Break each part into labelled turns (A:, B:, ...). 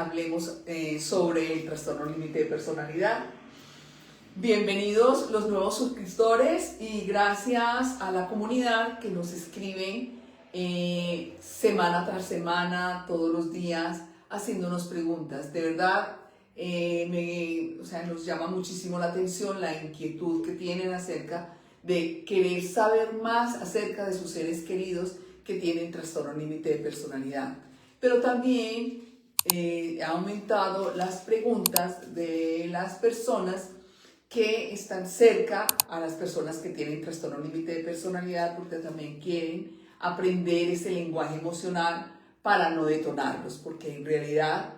A: hablemos sobre el trastorno límite de personalidad. Bienvenidos los nuevos suscriptores y gracias a la comunidad que nos escribe semana tras semana, todos los días, haciéndonos preguntas. De verdad, nos llama muchísimo la atención la inquietud que tienen acerca de querer saber más acerca de sus seres queridos que tienen trastorno límite de personalidad. Pero también ha aumentado las preguntas de las personas que están cerca a las personas que tienen trastorno límite de personalidad, porque también quieren aprender ese lenguaje emocional para no detonarlos, porque en realidad,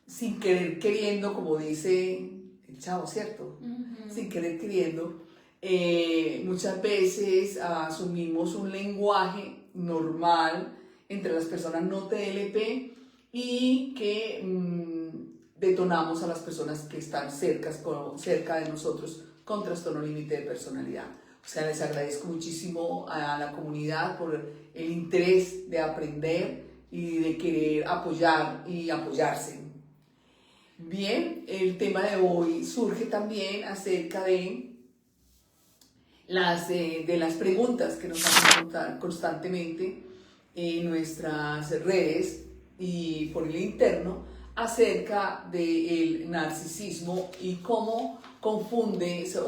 A: sin querer queriendo, como dice el chavo, ¿cierto? Sin querer queriendo, muchas veces asumimos un lenguaje normal entre las personas no TLP y que detonamos a las personas que están cerca de nosotros con trastorno límite de personalidad. O sea, les agradezco muchísimo a la comunidad por el interés de aprender y de querer apoyar y apoyarse. Bien, el tema de hoy surge también acerca de las preguntas que nos hacen constantemente en nuestras redes y por el interno acerca del narcisismo y cómo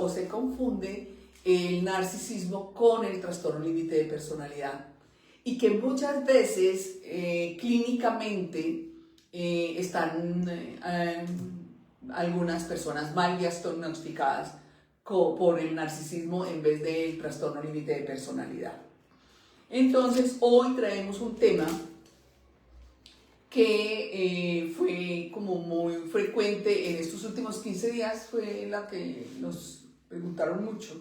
A: se confunde el narcisismo con el trastorno límite de personalidad, y que muchas veces clínicamente están algunas personas mal diagnosticadas por el narcisismo en vez del trastorno límite de personalidad. Entonces hoy traemos un tema que fue como muy frecuente en estos últimos 15 días, fue la que nos preguntaron mucho,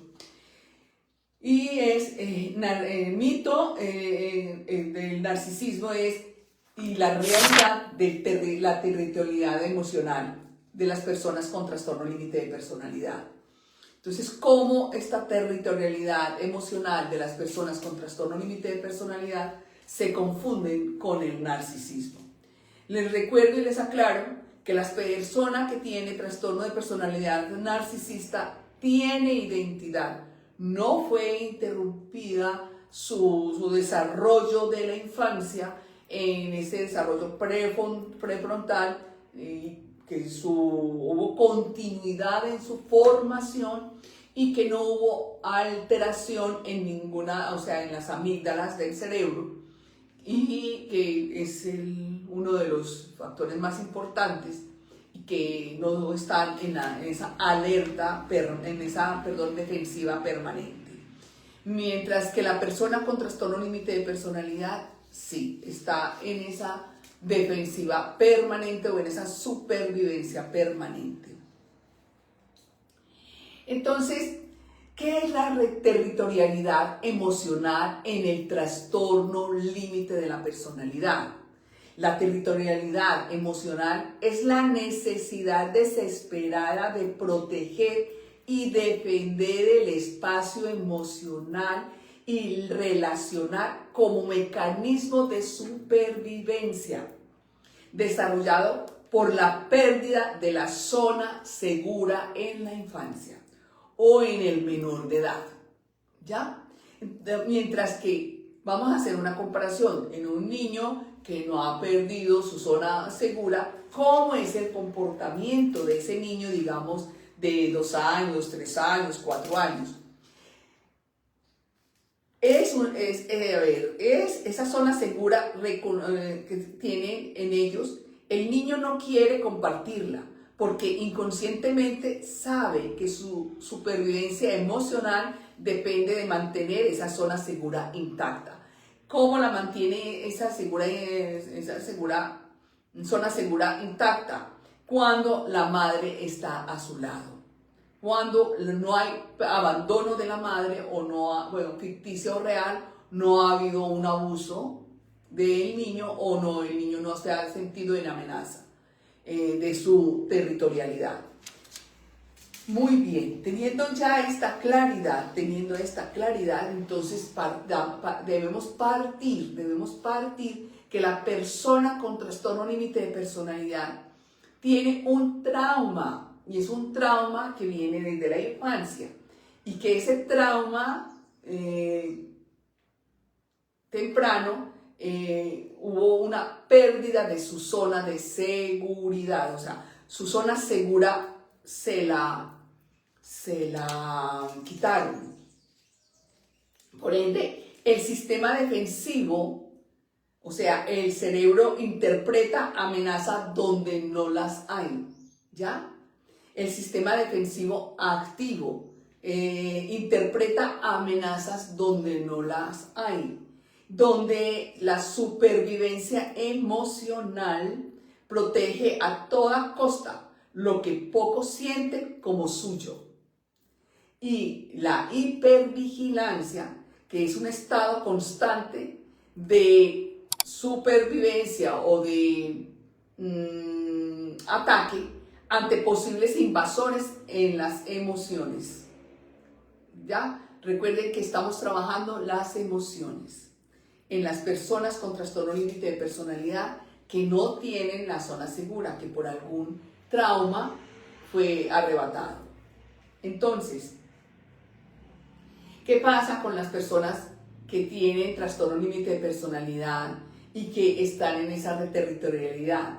A: y es el mito del narcisismo y la realidad de la territorialidad emocional de las personas con trastorno límite de personalidad. Entonces, ¿cómo esta territorialidad emocional de las personas con trastorno límite de personalidad se confunden con el narcisismo? Les recuerdo y les aclaro que la persona que tiene trastorno de personalidad narcisista tiene identidad. No fue interrumpida su desarrollo de la infancia en ese desarrollo prefrontal, que hubo continuidad en su formación y que no hubo alteración en ninguna, o sea, en las amígdalas del cerebro, y que es uno de los factores más importantes y que no están en esa alerta, defensiva permanente. Mientras que la persona con trastorno límite de personalidad sí está en esa defensiva permanente o en esa supervivencia permanente. Entonces, ¿qué es la territorialidad emocional en el trastorno límite de la personalidad? La territorialidad emocional es la necesidad desesperada de proteger y defender el espacio emocional y relacional como mecanismo de supervivencia, desarrollado por la pérdida de la zona segura en la infancia o en el menor de edad, ¿ya? Mientras que vamos a hacer una comparación en un niño que no ha perdido su zona segura, ¿cómo es el comportamiento de ese niño, digamos, de 2 años, 3 años, 4 años? Es esa zona segura que tienen en ellos. El niño no quiere compartirla porque inconscientemente sabe que su supervivencia emocional depende de mantener esa zona segura intacta. ¿Cómo la mantiene esa zona segura intacta? Cuando la madre está a su lado. Cuando no hay abandono de la madre o ficticio o real, no ha habido un abuso del niño o el niño no se ha sentido en amenaza de su territorialidad. Muy bien, teniendo esta claridad, entonces debemos partir que la persona con trastorno límite de personalidad tiene un trauma, y es un trauma que viene desde la infancia, y que ese trauma temprano hubo una pérdida de su zona de seguridad, o sea, su zona segura se la quitaron. Por ende, el sistema defensivo, o sea, el cerebro interpreta amenazas donde no las hay, ¿ya? El sistema defensivo activo interpreta amenazas donde no las hay, donde la supervivencia emocional protege a toda costa lo que pocos sienten como suyo. Y la hipervigilancia, que es un estado constante de supervivencia o de ataque ante posibles invasores en las emociones. ¿Ya? Recuerden que estamos trabajando las emociones en las personas con trastorno límite de personalidad que no tienen la zona segura, que por algún trauma fue arrebatado. Entonces, ¿qué pasa con las personas que tienen trastorno límite de personalidad y que están en esa territorialidad?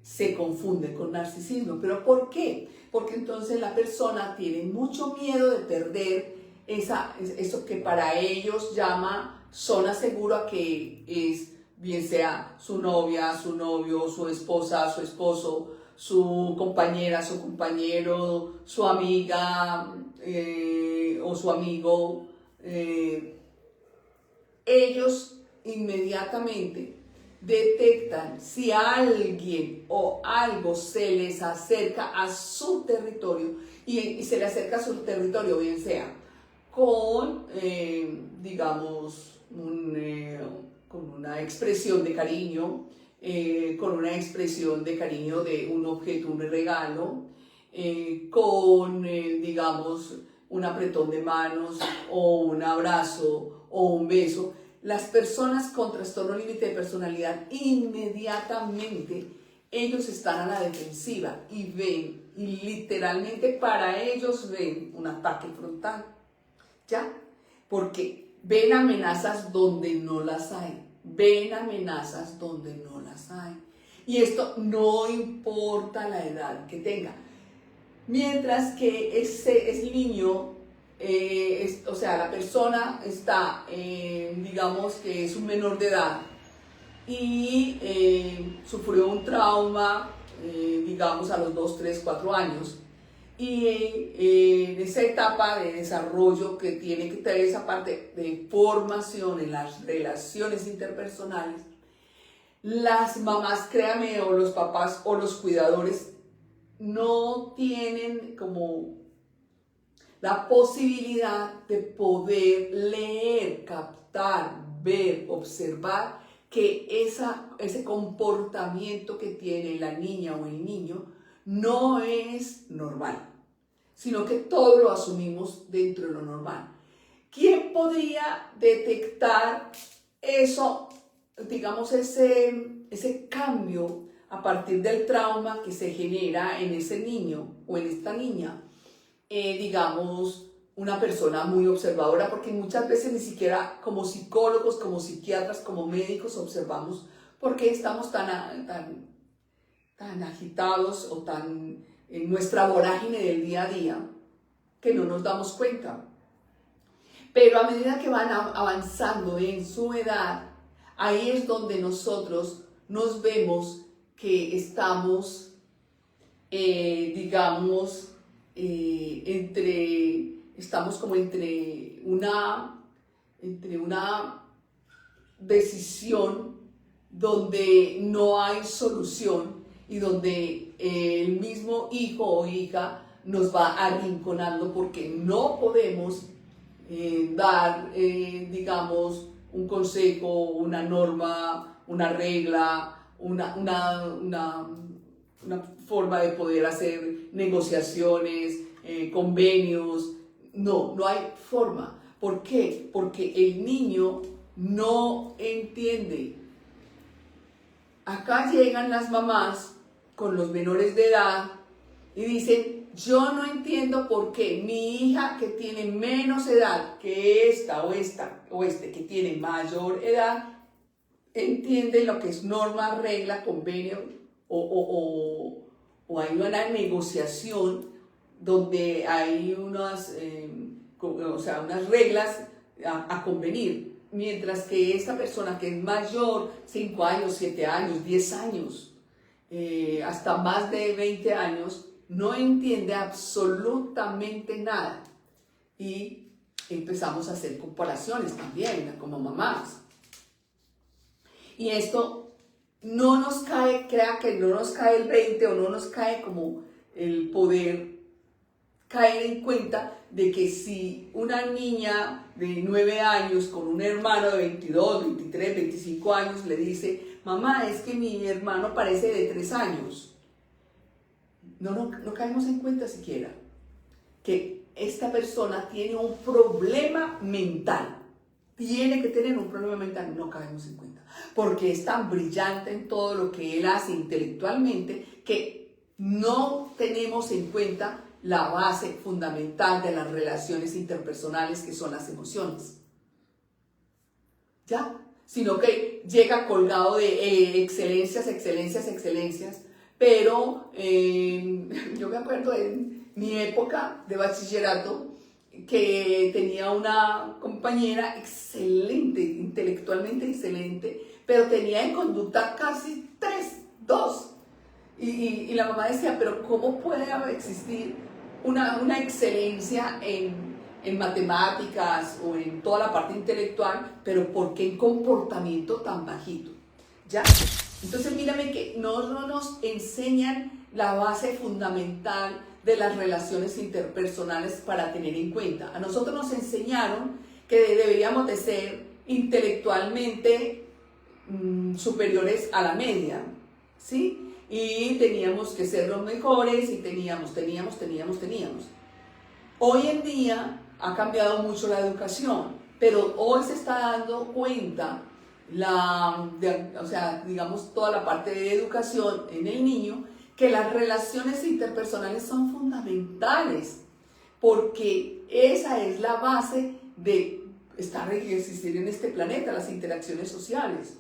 A: Se confunden con narcisismo. ¿Pero por qué? Porque entonces la persona tiene mucho miedo de perder eso que para ellos llama zona segura, que es bien sea su novia, su novio, su esposa, su esposo, su compañera, su compañero, su amiga o su amigo. Ellos inmediatamente detectan si alguien o algo se les acerca a su territorio y se le acerca a su territorio, bien sea con, digamos, con una expresión de cariño, con una expresión de cariño de un objeto, un regalo, con, digamos, un apretón de manos o un abrazo o un beso. Las personas con trastorno límite de personalidad inmediatamente ellos están a la defensiva y ven, y literalmente para ellos ven un ataque frontal, ¿ya? Porque ven amenazas donde no las hay, ven amenazas donde no las hay. Y esto no importa la edad que tenga. Mientras que ese niño, o sea, la persona está, digamos que es un menor de edad y sufrió un trauma, digamos a los 2, 3, 4 años, y en esa etapa de desarrollo que tiene que tener esa parte de formación en las relaciones interpersonales, las mamás, créame, o los papás o los cuidadores no tienen como la posibilidad de poder leer, captar, ver, observar que ese comportamiento que tiene la niña o el niño no es normal, sino que todo lo asumimos dentro de lo normal. ¿Quién podría detectar eso, digamos, ese cambio a partir del trauma que se genera en ese niño o en esta niña? Digamos, una persona muy observadora, porque muchas veces ni siquiera como psicólogos, como psiquiatras, como médicos observamos porque estamos tan agitados o tan en nuestra vorágine del día a día que no nos damos cuenta. Pero a medida que van avanzando en su edad, ahí es donde nosotros nos vemos que estamos, digamos, estamos como entre una decisión donde no hay solución y donde el mismo hijo o hija nos va arrinconando porque no podemos dar, digamos, un consejo, una norma, una regla, una forma de poder hacer negociaciones, convenios. No hay forma. ¿Por qué? Porque el niño no entiende. Acá llegan las mamás con los menores de edad y dicen, yo no entiendo por qué mi hija que tiene menos edad que esta o este que tiene mayor edad, entiende lo que es norma, regla, convenio o hay una negociación donde hay unas reglas a convenir, mientras que esta persona que es mayor, 5 años, 7 años, 10 años, hasta más de 20 años, no entiende absolutamente nada. Y empezamos a hacer comparaciones también, como mamás. Y esto no nos cae, crea que no nos cae el 20 o no nos cae como el poder caer en cuenta de que si una niña de 9 años con un hermano de 22, 23, 25 años le dice, mamá, es que mi hermano parece de 3 años. No caemos en cuenta siquiera que esta persona tiene un problema mental. Tiene que tener un problema mental, no caemos en cuenta. Porque es tan brillante en todo lo que él hace intelectualmente que no tenemos en cuenta la base fundamental de las relaciones interpersonales, que son las emociones. ¿Ya? Sino que llega colgado de excelencias, pero yo me acuerdo en mi época de bachillerato que tenía una compañera excelente, intelectualmente excelente, pero tenía en conducta casi 3, 2. Y la mamá decía, pero ¿cómo puede existir una excelencia en matemáticas o en toda la parte intelectual, pero ¿por qué en comportamiento tan bajito? ¿Ya? Entonces mírame que no nos enseñan la base fundamental de las relaciones interpersonales para tener en cuenta. A nosotros nos enseñaron que deberíamos de ser intelectualmente superiores a la media, ¿sí? Y teníamos que ser los mejores y teníamos. Hoy en día ha cambiado mucho la educación, pero hoy se está dando cuenta toda la parte de educación en el niño, que las relaciones interpersonales son fundamentales, porque esa es la base de existir en este planeta, las interacciones sociales,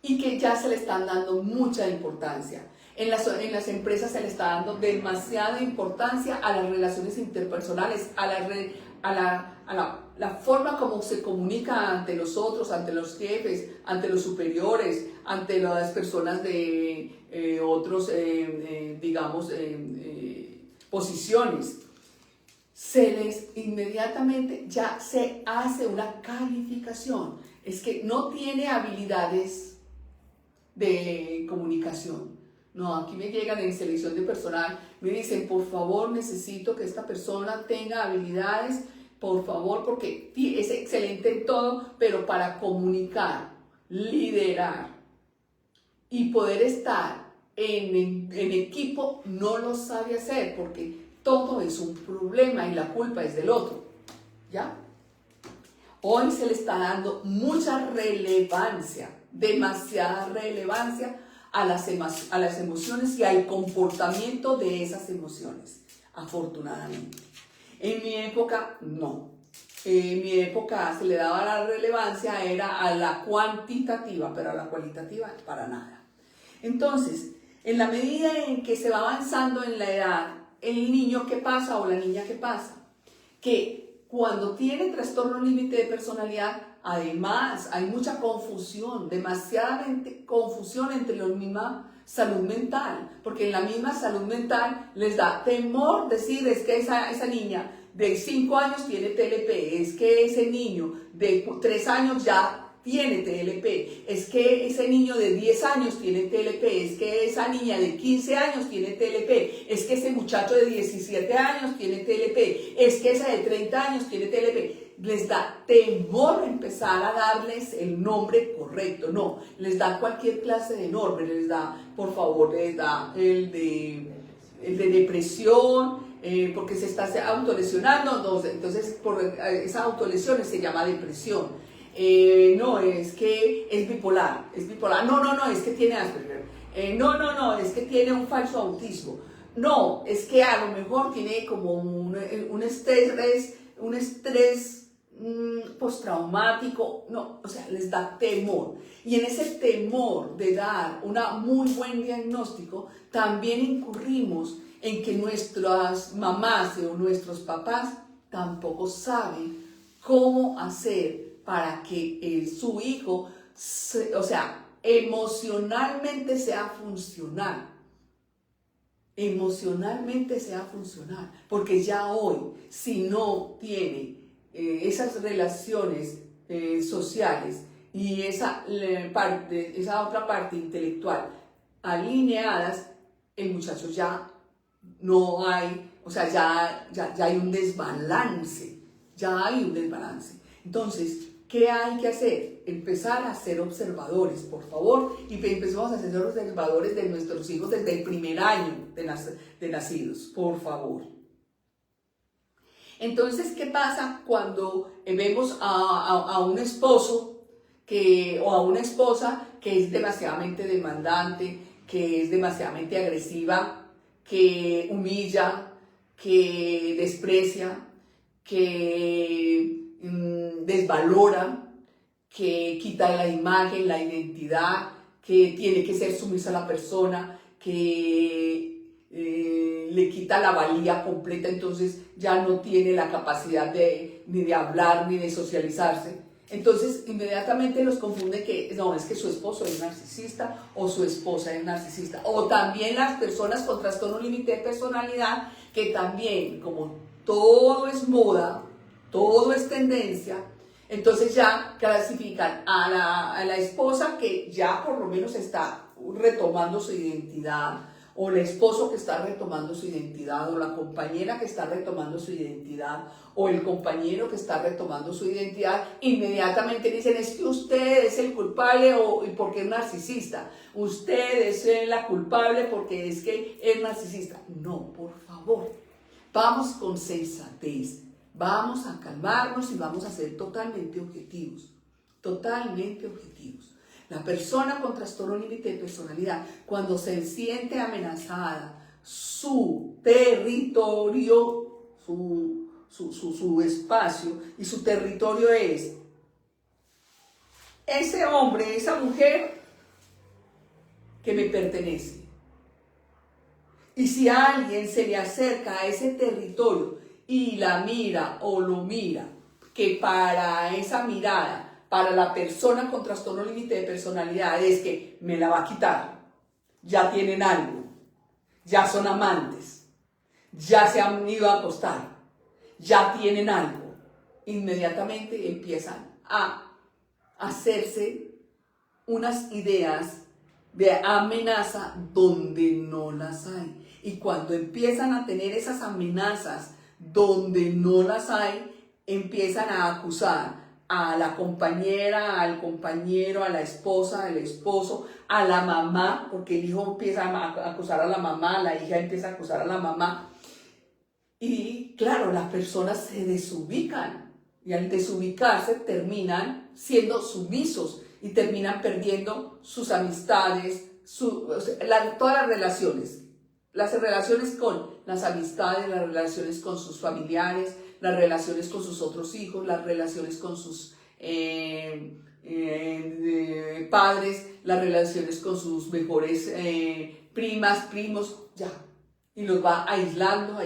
A: y que ya se le están dando mucha importancia. En las empresas se le está dando demasiada importancia a las relaciones interpersonales, a la forma como se comunica ante los otros, ante los jefes, ante los superiores, ante las personas de posiciones. Inmediatamente ya se hace una calificación. Es que no tiene habilidades de comunicación. No, aquí me llegan en selección de personal, me dicen, por favor, necesito que esta persona tenga habilidades, por favor, porque es excelente en todo, pero para comunicar, liderar y poder estar en equipo no lo sabe hacer, porque todo es un problema y la culpa es del otro, ¿ya? Hoy se le está dando mucha relevancia, demasiada relevancia a las emociones y al comportamiento de esas emociones, afortunadamente. En mi época, no. En mi época se le daba la relevancia, era a la cuantitativa, pero a la cualitativa para nada. Entonces, en la medida en que se va avanzando en la edad, el niño que pasa o la niña que pasa, que cuando tiene trastorno límite de personalidad, además hay mucha confusión, demasiada confusión entre la misma salud mental, porque en la misma salud mental les da temor decir, es que esa niña de 5 años tiene TLP, es que ese niño de 3 años ya tiene TLP, es que ese niño de 10 años tiene TLP, es que esa niña de 15 años tiene TLP, es que ese muchacho de 17 años tiene TLP, es que esa de 30 años tiene TLP. Les da temor empezar a darles el nombre correcto, no, les da cualquier clase de nombre, les da, por favor, les da el de depresión, porque se está autolesionando, entonces por esa autolesión se llama depresión. No, es que es bipolar, no, es que tiene Asperger, no, es que tiene un falso autismo. No, es que a lo mejor tiene como un estrés postraumático. No, o sea, les da temor. Y en ese temor de dar un muy buen diagnóstico, también incurrimos en que nuestras mamás o nuestros papás tampoco saben cómo hacer para que su hijo, emocionalmente sea funcional. Emocionalmente sea funcional. Porque ya hoy, si no tiene esas relaciones sociales y esa otra parte intelectual alineadas, el muchacho ya no hay, ya hay un desbalance, Entonces, ¿qué hay que hacer? Empezar a ser observadores, por favor, y empecemos a ser observadores de nuestros hijos desde el primer año de nacidos, por favor. Entonces, ¿qué pasa cuando vemos a un esposo o a una esposa que es demasiadamente demandante, que es demasiadamente agresiva, que humilla, que desprecia, que desvalora, que quita la imagen, la identidad, que tiene que ser sumisa a la persona, que le quita la valía completa, entonces ya no tiene la capacidad ni de hablar ni de socializarse? Entonces inmediatamente los confunde que no, es que su esposo es narcisista o su esposa es narcisista. O también las personas con trastorno límite de personalidad, que también, como todo es moda, todo es tendencia, entonces ya clasifican a la esposa que ya por lo menos está retomando su identidad, o el esposo que está retomando su identidad, o la compañera que está retomando su identidad, o el compañero que está retomando su identidad. Inmediatamente dicen, es que usted es el culpable porque es narcisista, usted es la culpable porque es que es narcisista. No, por favor, vamos con sensatez, vamos a calmarnos y vamos a ser totalmente objetivos, La persona con trastorno límite de personalidad, cuando se siente amenazada, su territorio, su espacio y su territorio es ese hombre, esa mujer que me pertenece. Y si alguien se le acerca a ese territorio y la mira o lo mira, que para esa mirada, para la persona con trastorno límite de personalidad, es que me la va a quitar, ya tienen algo, ya son amantes, ya se han ido a acostar, ya tienen algo, inmediatamente empiezan a hacerse unas ideas de amenaza donde no las hay. Y cuando empiezan a tener esas amenazas donde no las hay, empiezan a acusar a la compañera, al compañero, a la esposa, al esposo, a la mamá, porque el hijo empieza a acusar a la mamá, la hija empieza a acusar a la mamá. Y claro, las personas se desubican, y al desubicarse terminan siendo sumisos y terminan perdiendo sus amistades, todas las relaciones con las amistades, las relaciones con sus familiares, las relaciones con sus otros hijos, las relaciones con sus padres, las relaciones con sus mejores primas, primos, ya. Y los va aislando.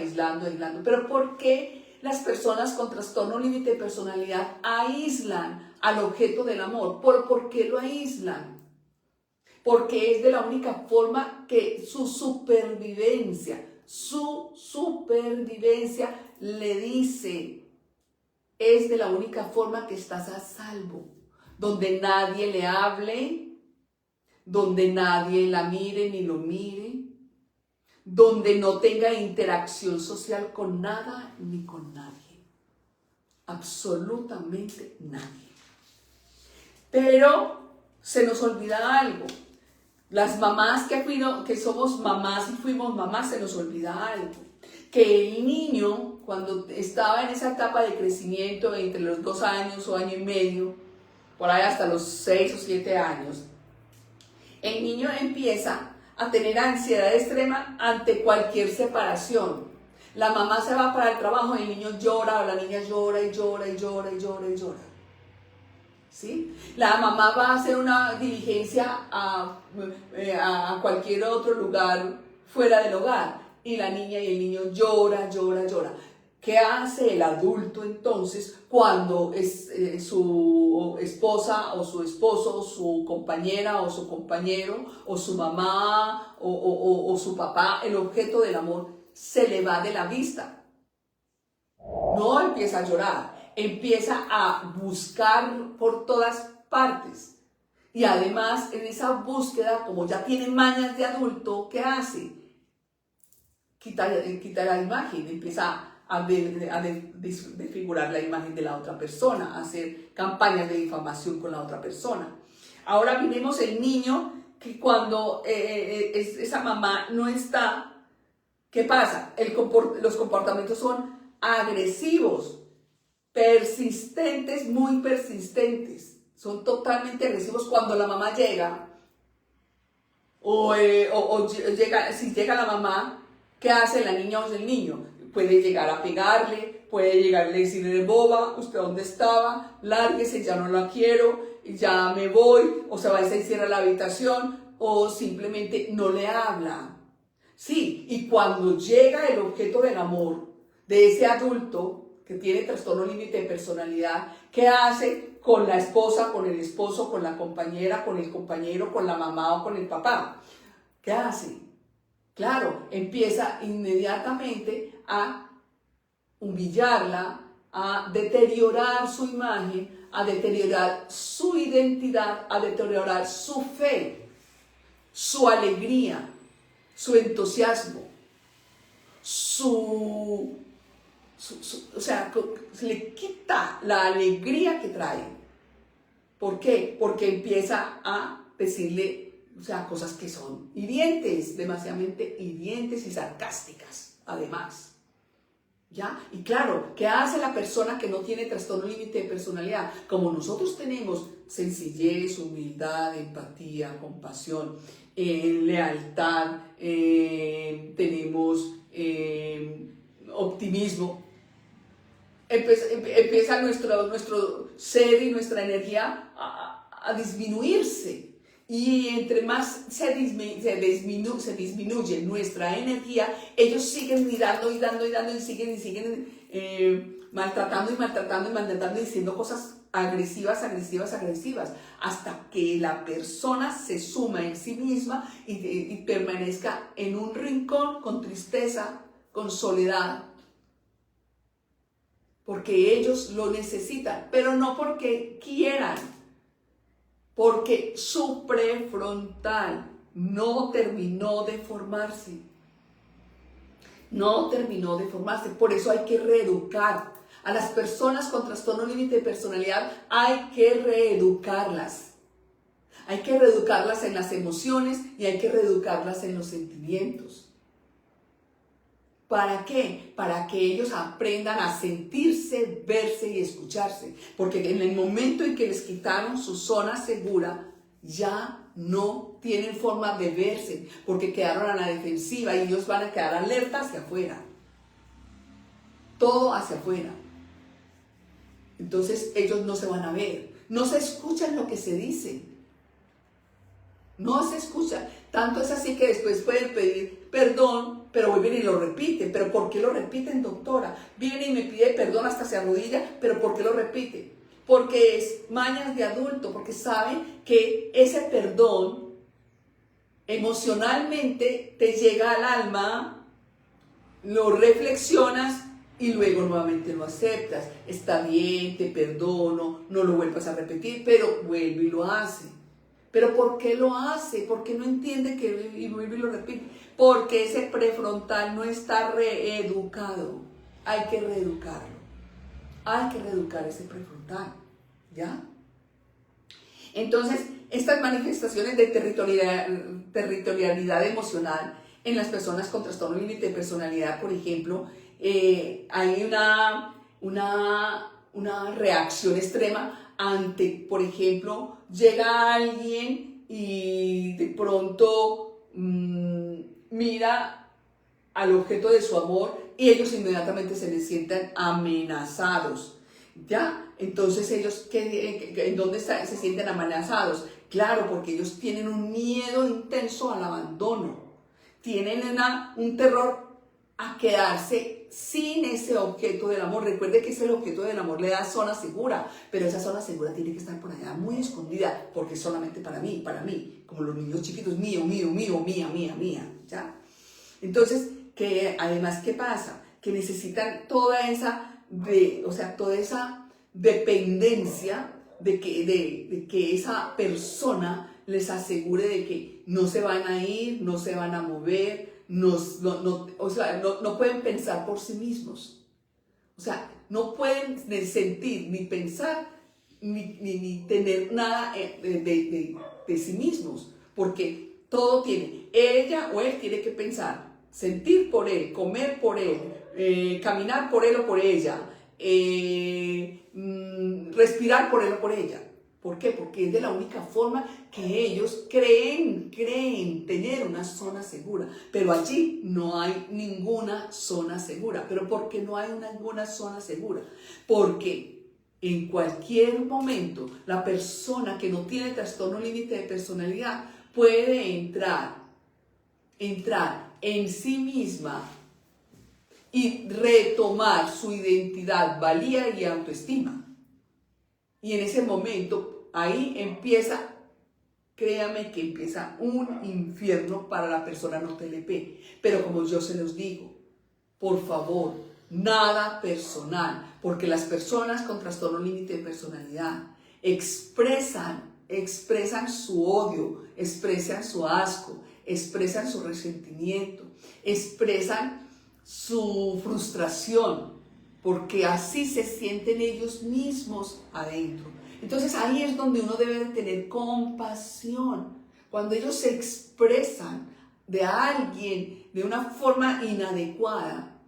A: ¿Pero por qué las personas con trastorno límite de personalidad aíslan al objeto del amor? ¿Por qué lo aíslan? Porque es de la única forma que su supervivencia le dice, es de la única forma que estás a salvo, donde nadie le hable, donde nadie la mire ni lo mire, donde no tenga interacción social con nada ni con nadie, absolutamente nadie. Pero se nos olvida algo. Las mamás que somos mamás y fuimos mamás, se nos olvida algo. Que el niño, cuando estaba en esa etapa de crecimiento, entre los 2 años o año y medio, por ahí hasta los 6 o 7 años, el niño empieza a tener ansiedad extrema ante cualquier separación. La mamá se va para el trabajo y el niño llora o la niña llora y llora y llora y llora y llora. ¿Sí? La mamá va a hacer una diligencia a cualquier otro lugar fuera del hogar y la niña y el niño llora, llora, llora. ¿Qué hace el adulto entonces cuando es su esposa o su esposo, o su compañera o su compañero o su mamá o su papá, el objeto del amor, se le va de la vista? No empieza a llorar, empieza a buscar por todas partes. Y además en esa búsqueda, como ya tiene mañas de adulto, ¿qué hace? Quita la imagen, empieza a desfigurar la imagen de la otra persona, a hacer campañas de difamación con la otra persona. Ahora miremos el niño que cuando esa mamá no está, ¿qué pasa? Los comportamientos son agresivos, persistentes, muy persistentes. Son totalmente agresivos cuando la mamá llega llega, si llega la mamá, ¿qué hace la niña o el niño? Puede llegar a pegarle, puede llegar a decirle boba, ¿usted dónde estaba? Lárguese, ya no la quiero, ya me voy, o se va y se encierra la habitación, o simplemente no le habla. Sí, y cuando llega el objeto del amor de ese adulto que tiene trastorno límite de personalidad, ¿qué hace con la esposa, con el esposo, con la compañera, con el compañero, con la mamá o con el papá? ¿Qué hace? Claro, empieza inmediatamente a humillarla, a deteriorar su imagen, a deteriorar su identidad, a deteriorar su fe, su alegría, su entusiasmo, o sea, se le quita la alegría que trae. ¿Por qué? Porque empieza a decirle, o sea, cosas que son hirientes, demasiadamente hirientes y sarcásticas, además. ¿Ya? Y claro, ¿qué hace la persona que no tiene trastorno límite de personalidad? Como nosotros tenemos sencillez, humildad, empatía, compasión, lealtad, tenemos optimismo, empieza nuestro ser y nuestra energía a disminuirse. Y entre más se disminuye nuestra energía, ellos siguen mirando y dando y dando y siguen maltratando y maltratando y maltratando y diciendo cosas agresivas, hasta que la persona se suma en sí misma y permanezca en un rincón con tristeza, con soledad, porque ellos lo necesitan, pero no porque quieran, porque su prefrontal no terminó de formarse. Por eso hay que reeducar a las personas con trastorno límite de personalidad. Hay que reeducarlas. Hay que reeducarlas en las emociones y hay que reeducarlas en los sentimientos. ¿Para qué? Para que ellos aprendan a sentirse, verse y escucharse. Porque en el momento en que les quitaron su zona segura, ya no tienen forma de verse, porque quedaron a la defensiva y ellos van a quedar alerta hacia afuera. Todo hacia afuera. Entonces ellos no se van a ver. No se escuchan lo que se dice. No se escucha. Tanto es así que después pueden pedir perdón, pero vuelven y lo repiten. ¿Pero por qué lo repiten, doctora? Viene y me pide perdón, hasta se arrodilla, pero ¿por qué lo repite? Porque es mañas de adulto, porque saben que ese perdón emocionalmente te llega al alma, lo reflexionas y luego nuevamente lo aceptas. Está bien, te perdono, no lo vuelvas a repetir, pero vuelve y lo hace. ¿Pero por qué lo hace? ¿Por qué no entiende que y vuelve y lo repite? Porque ese prefrontal no está reeducado. Hay que reeducarlo. Hay que reeducar ese prefrontal. ¿Ya? Entonces, estas manifestaciones de territorialidad emocional en las personas con trastorno límite de personalidad, por ejemplo, hay una reacción extrema ante, por ejemplo, llega alguien y de pronto mira al objeto de su amor y ellos inmediatamente se les sienten amenazados, ¿ya? Entonces ellos, ¿en dónde se sienten amenazados? Claro, porque ellos tienen un miedo intenso al abandono, tienen un terror a quedarse sin ese objeto del amor. Recuerde que ese objeto del amor le da zona segura, pero esa zona segura tiene que estar por allá muy escondida, porque es solamente para mí, como los niños chiquitos, mío, mío, mío, mía, mía, mía, ¿ya? Entonces, que además, ¿qué pasa? Que necesitan toda esa dependencia de que esa persona les asegure de que no se van a ir, no se van a mover, no pueden pensar por sí mismos. O sea, no pueden sentir, ni pensar, ni tener nada de sí mismos, porque todo tiene, ella o él tiene que pensar, sentir por él, comer por él, caminar por él o por ella, respirar por él o por ella. ¿Por qué? Porque es de la única forma que ellos creen tener una zona segura. Pero allí no hay ninguna zona segura. ¿Pero por qué no hay ninguna zona segura? Porque en cualquier momento la persona que no tiene trastorno límite de personalidad puede entrar en sí misma y retomar su identidad, valía y autoestima. Y en ese momento, ahí empieza, créame que empieza un infierno para la persona no TLP. Pero como yo se los digo, por favor, nada personal, porque las personas con trastorno límite de personalidad expresan su odio, expresan su asco, expresan su resentimiento, expresan su frustración, porque así se sienten ellos mismos adentro. Entonces ahí es donde uno debe de tener compasión. Cuando ellos se expresan de alguien de una forma inadecuada,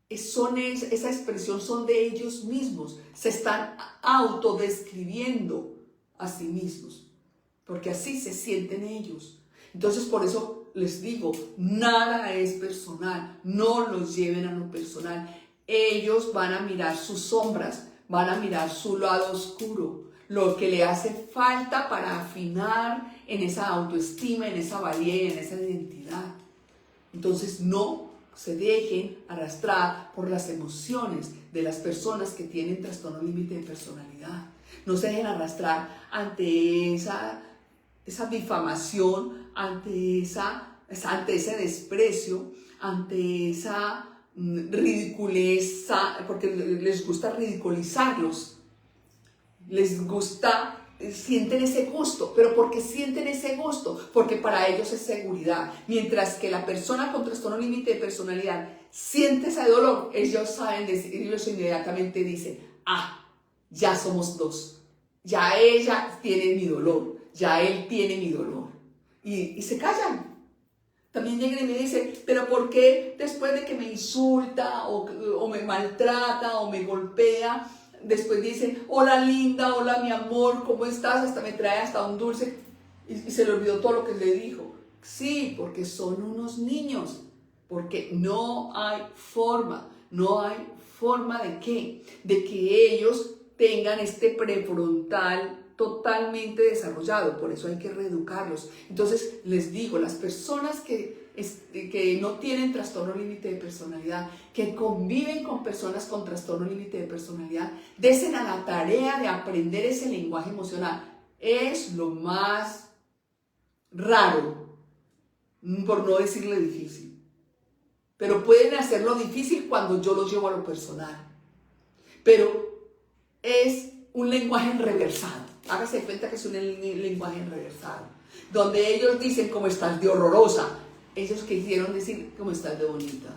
A: esa expresión son de ellos mismos, se están autodescribiendo a sí mismos, porque así se sienten ellos. Entonces por eso les digo, nada es personal, no los lleven a lo personal. Ellos van a mirar sus sombras, van a mirar su lado oscuro, lo que le hace falta para afinar en esa autoestima, en esa valía y en esa identidad. Entonces no se dejen arrastrar por las emociones de las personas que tienen trastorno límite de personalidad. No se dejen arrastrar ante esa difamación, ante ese desprecio, ante esa ridiculeza, porque les gusta ridiculizarlos, les gusta, sienten ese gusto. ¿Pero por qué sienten ese gusto? Porque para ellos es seguridad. Mientras que la persona con trastorno límite de personalidad siente ese dolor, ellos inmediatamente dicen, ya somos dos, ya ella tiene mi dolor, ya él tiene mi dolor, y se callan. También llegan y me dicen, pero ¿por qué después de que me insulta o me maltrata o me golpea, después dicen, hola linda, hola mi amor, ¿cómo estás? Hasta me trae hasta un dulce y se le olvidó todo lo que le dijo? Sí, porque son unos niños, porque no hay forma de que ellos tengan este prefrontal totalmente desarrollado. Por eso hay que reeducarlos. Entonces les digo, las personas que no tienen trastorno límite de personalidad, que conviven con personas con trastorno límite de personalidad, desen a la tarea de aprender ese lenguaje emocional. Es lo más raro, por no decirle difícil, pero pueden hacerlo difícil cuando yo los llevo a lo personal. Pero es un lenguaje reversado. Hágase cuenta que es un lenguaje reversado, donde ellos dicen cómo estás de horrorosa. Ellos quisieron decir cómo estás de bonita,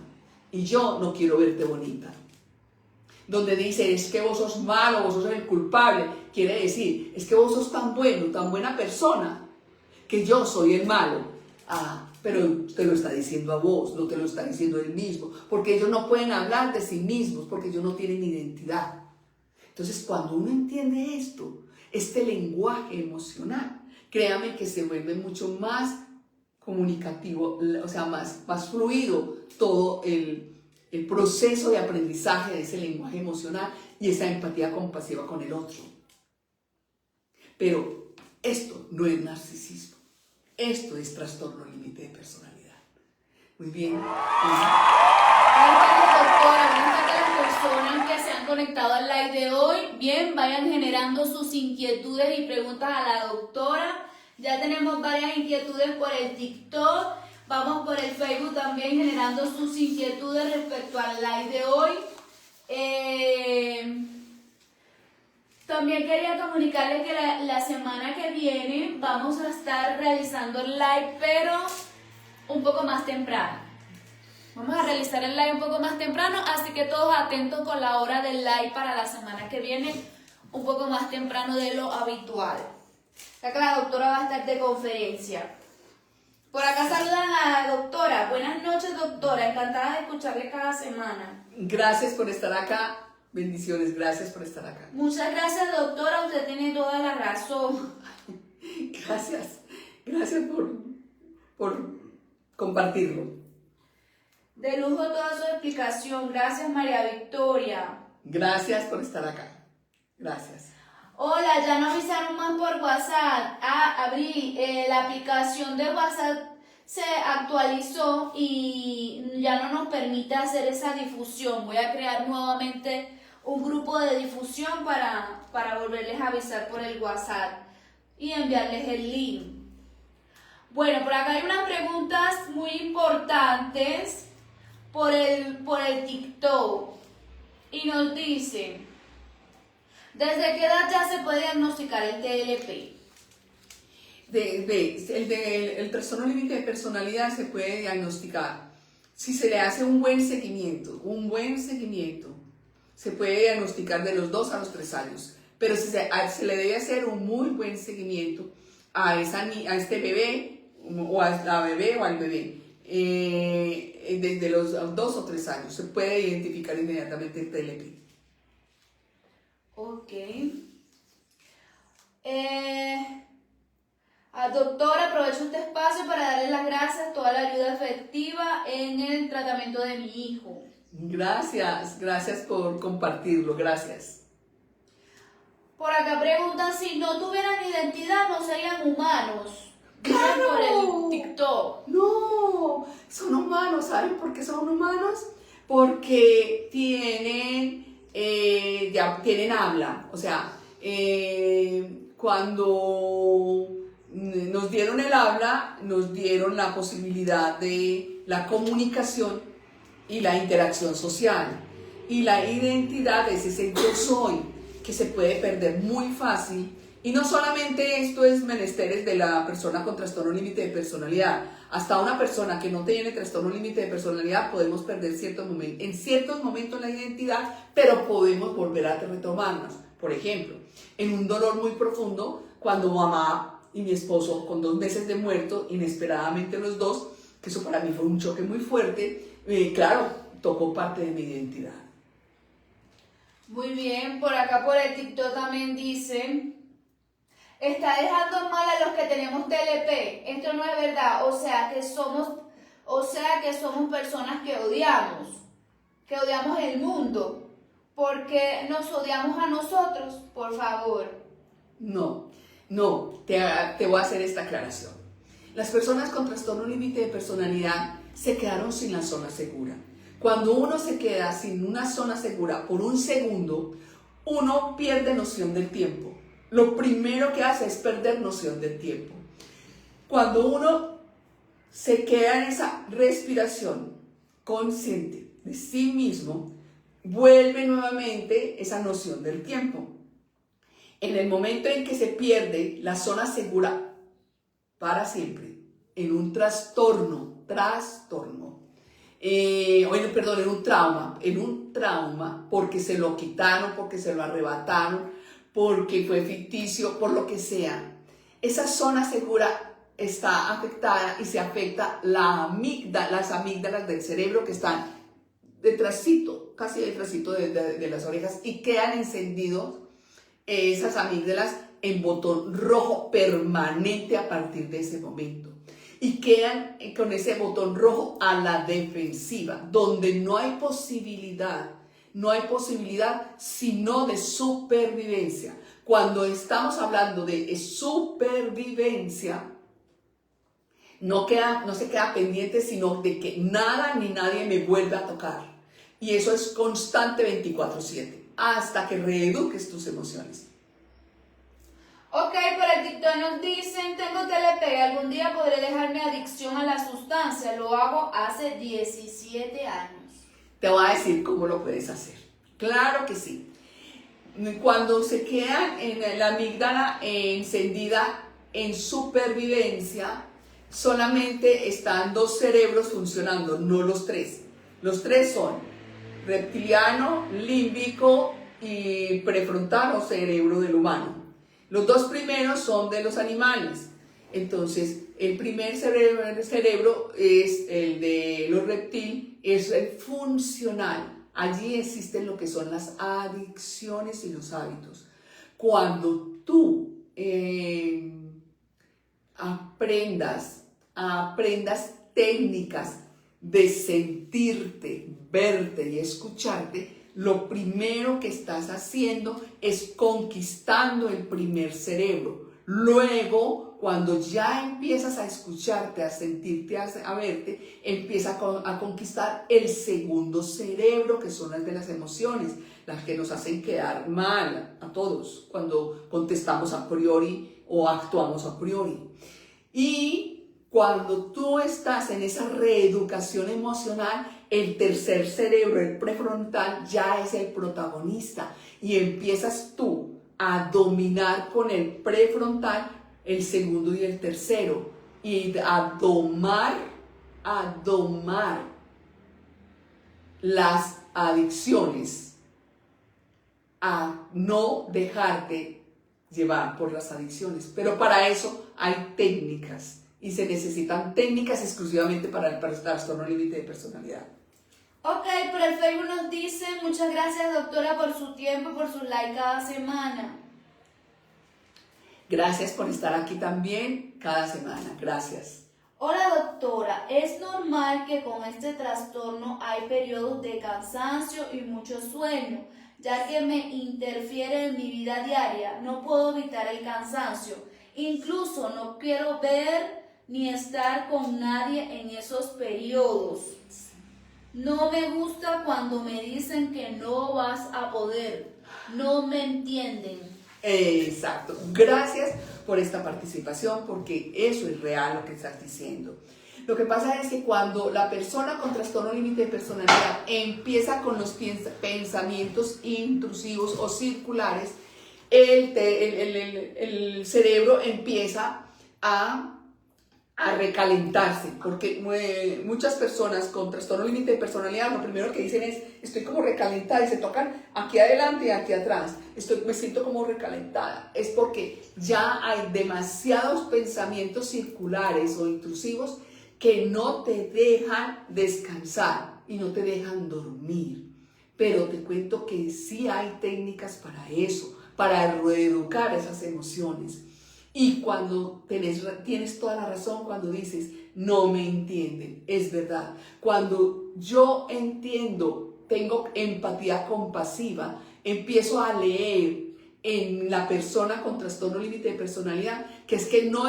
A: y yo no quiero verte bonita. Donde dice, es que vos sos malo, vos sos el culpable, quiere decir, es que vos sos tan bueno, tan buena persona, que yo soy el malo. Pero te lo está diciendo a vos, no te lo está diciendo él mismo, porque ellos no pueden hablar de sí mismos, porque ellos no tienen identidad. Entonces, cuando uno entiende esto, este lenguaje emocional, créame que se vuelve mucho más comunicativo, o sea, más fluido todo el proceso de aprendizaje de ese lenguaje emocional y esa empatía compasiva con el otro. Pero esto no es narcisismo, esto es trastorno límite de personalidad. Muy bien.
B: Doctora, buenas tardes a las personas que se han conectado al live de hoy. Bien, vayan generando sus inquietudes y preguntas a la doctora. Ya tenemos varias inquietudes por el TikTok. Vamos por el Facebook también generando sus inquietudes respecto al live de hoy. También quería comunicarles que la semana que viene vamos a estar realizando el live, pero un poco más temprano. Vamos a realizar el live un poco más temprano, así que todos atentos con la hora del live para la semana que viene, un poco más temprano de lo habitual. Acá la doctora va a estar de conferencia. Por acá saludan a la doctora. Buenas noches, doctora. Encantada de escucharle cada semana.
A: Gracias por estar acá. Bendiciones, gracias por estar acá.
B: Muchas gracias, doctora. Usted tiene toda la razón.
A: Gracias por compartirlo.
B: De lujo toda su explicación. Gracias, María Victoria.
A: Gracias por estar acá. Gracias.
B: Hola, ya nos avisaron más por WhatsApp. Abril, la aplicación de WhatsApp se actualizó y ya no nos permite hacer esa difusión. Voy a crear nuevamente un grupo de difusión para volverles a avisar por el WhatsApp y enviarles el link. Bueno, por acá hay unas preguntas muy importantes por el TikTok y nos dice: ¿desde qué edad ya se puede diagnosticar el TLP?
A: El trastorno límite de personalidad se puede diagnosticar si se le hace un buen seguimiento. Se puede diagnosticar de los 2 a los 3 años, pero se le debe hacer un muy buen seguimiento a este bebé o a la bebé o al bebé. Desde los 2 o 3 años se puede identificar inmediatamente el TLP.
B: Ok. Doctor, aprovecho este espacio para darle las gracias, toda la ayuda efectiva en el tratamiento de mi hijo.
A: Gracias por compartirlo, gracias.
B: Por acá preguntan: si no tuvieran identidad, ¿no serían humanos?
A: ¡Claro!
B: Por el TikTok.
A: No, son humanos. ¿Saben por qué son humanos? Porque ya tienen habla. O sea, cuando nos dieron el habla, nos dieron la posibilidad de la comunicación y la interacción social. Y la identidad es ese yo soy, que se puede perder muy fácil. Y no solamente esto es menesteres de la persona con trastorno límite de personalidad. Hasta una persona que no tiene trastorno límite de personalidad podemos perder en ciertos momentos la identidad, pero podemos volver a retomarnos. Por ejemplo, en un dolor muy profundo, cuando mamá y mi esposo, con 2 meses de muerto, inesperadamente los dos, que eso para mí fue un choque muy fuerte, claro, tocó parte de mi identidad.
B: Muy bien, por acá por el TikTok también dicen: está dejando mal a los que tenemos TLP. Esto no es verdad. O sea que somos personas que odiamos el mundo, porque nos odiamos a nosotros. Por favor.
A: No, te voy a hacer esta aclaración. Las personas con trastorno límite de personalidad se quedaron sin la zona segura. Cuando uno se queda sin una zona segura por un segundo, uno pierde noción del tiempo. Lo primero que hace es perder noción del tiempo. Cuando uno se queda en esa respiración consciente de sí mismo, vuelve nuevamente esa noción del tiempo. En el momento en que se pierde la zona segura para siempre, en un en un trauma, porque se lo quitaron, porque se lo arrebataron, porque fue ficticio, por lo que sea, esa zona segura está afectada y se afecta las amígdalas del cerebro que están casi detrásito de las orejas, y quedan encendidos esas amígdalas en botón rojo permanente a partir de ese momento. y quedan con ese botón rojo a la defensiva, donde no hay posibilidad sino de supervivencia. Cuando estamos hablando de supervivencia, no se queda pendiente, sino de que nada ni nadie me vuelva a tocar. Y eso es constante 24/7, hasta que reeduques tus emociones.
B: Ok, por el TikTok nos dicen, tengo TLP, algún día podré dejar mi adicción a la sustancia, lo hago hace 17 años.
A: Te voy a decir cómo lo puedes hacer. Claro que sí. Cuando se queda en la amígdala encendida en supervivencia, solamente están 2 cerebros funcionando, no los 3. Los 3 son reptiliano, límbico y prefrontal o cerebro del humano. Los 2 primeros son de los animales. Entonces, el primer cerebro es el de los reptiles, es el funcional. Allí existen lo que son las adicciones y los hábitos. Cuando tú aprendas técnicas de sentirte, verte y escucharte, lo primero que estás haciendo es conquistando el primer cerebro. Luego, cuando ya empiezas a escucharte, a sentirte, a verte, empieza a conquistar el segundo cerebro, que son las de las emociones, las que nos hacen quedar mal a todos cuando contestamos a priori o actuamos a priori. Y cuando tú estás en esa reeducación emocional, el tercer cerebro, el prefrontal, ya es el protagonista y empiezas tú a dominar con el prefrontal el segundo y el tercero y a domar las adicciones, a no dejarte llevar por las adicciones. Pero para eso hay técnicas y se necesitan técnicas exclusivamente para el trastorno límite de personalidad.
B: Ok, por el Facebook nos dice, muchas gracias doctora por su tiempo y por su like cada semana.
A: Gracias por estar aquí también cada semana. Gracias.
B: Hola doctora, ¿es normal que con este trastorno hay periodos de cansancio y mucho sueño, ya que me interfiere en mi vida diaria? No puedo evitar el cansancio, incluso no quiero ver ni estar con nadie en esos periodos. No me gusta cuando me dicen que no vas a poder, no me entienden.
A: Exacto. Gracias por esta participación, porque eso es real lo que estás diciendo. Lo que pasa es que cuando la persona con trastorno límite de personalidad empieza con los pensamientos intrusivos o circulares, el cerebro empieza a recalentarse, porque muchas personas con trastorno límite de personalidad lo primero que dicen es estoy como recalentada y se tocan aquí adelante y aquí atrás, me siento como recalentada. Es porque ya hay demasiados pensamientos circulares o intrusivos que no te dejan descansar y no te dejan dormir. Pero te cuento que sí hay técnicas para eso, para reeducar esas emociones. Y cuando tienes toda la razón cuando dices, no me entienden, es verdad. Cuando yo entiendo, tengo empatía compasiva, empiezo a leer en la persona con trastorno límite de personalidad, que es que no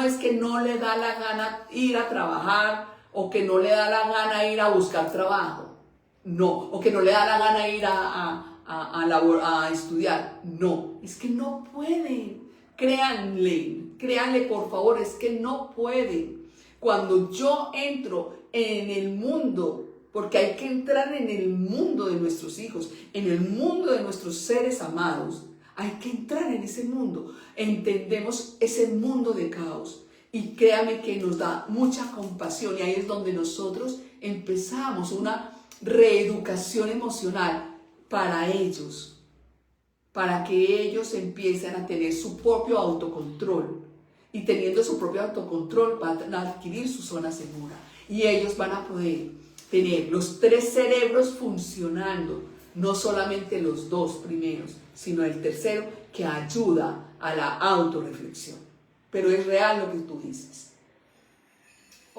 A: le da la gana ir a trabajar o que no le da la gana ir a buscar trabajo, no, o que no le da la gana ir a estudiar, no, es que no pueden. Créanle por favor, es que no pueden. Cuando yo entro en el mundo, porque hay que entrar en el mundo de nuestros hijos, en el mundo de nuestros seres amados, hay que entrar en ese mundo. Entendemos ese mundo de caos y créanme que nos da mucha compasión y ahí es donde nosotros empezamos una reeducación emocional para ellos, para que ellos empiecen a tener su propio autocontrol. Y teniendo su propio autocontrol van a adquirir su zona segura. Y ellos van a poder tener los 3 cerebros funcionando, no solamente los 2 primeros, sino el tercero que ayuda a la autorreflexión. Pero es real lo que tú dices.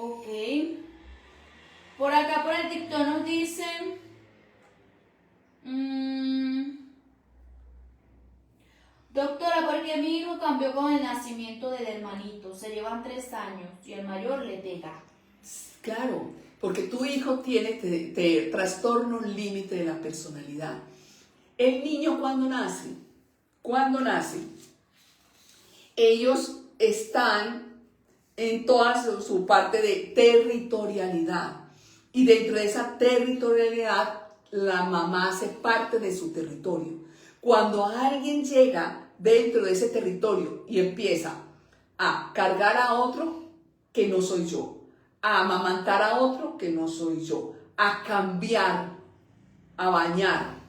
B: Ok. Por acá, por el TikTok nos dicen... Doctora, ¿por qué mi hijo cambió con el nacimiento del hermanito? Se llevan 3 años y el mayor le pega.
A: Claro, porque tu hijo tiene trastorno límite de la personalidad. El niño cuando nace, ellos están en toda su parte de territorialidad. Y dentro de esa territorialidad, la mamá hace parte de su territorio. Cuando alguien llega dentro de ese territorio y empieza a cargar a otro que no soy yo, a amamantar a otro que no soy yo, a cambiar, a bañar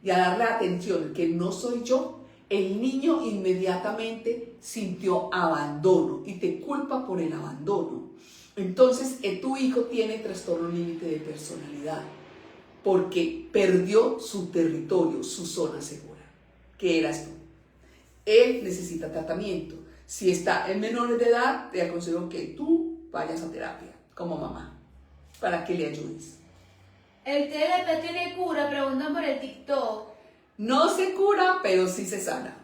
A: y a darle atención que no soy yo, el niño inmediatamente sintió abandono y te culpa por el abandono. Entonces, tu hijo tiene trastorno límite de personalidad porque perdió su territorio, su zona segura, que eras tú. Él necesita tratamiento. Si está en menores de edad, te aconsejo que tú vayas a terapia como mamá para que le ayudes.
B: ¿El TLP tiene cura? Preguntan por el TikTok.
A: No se cura, pero sí se sana.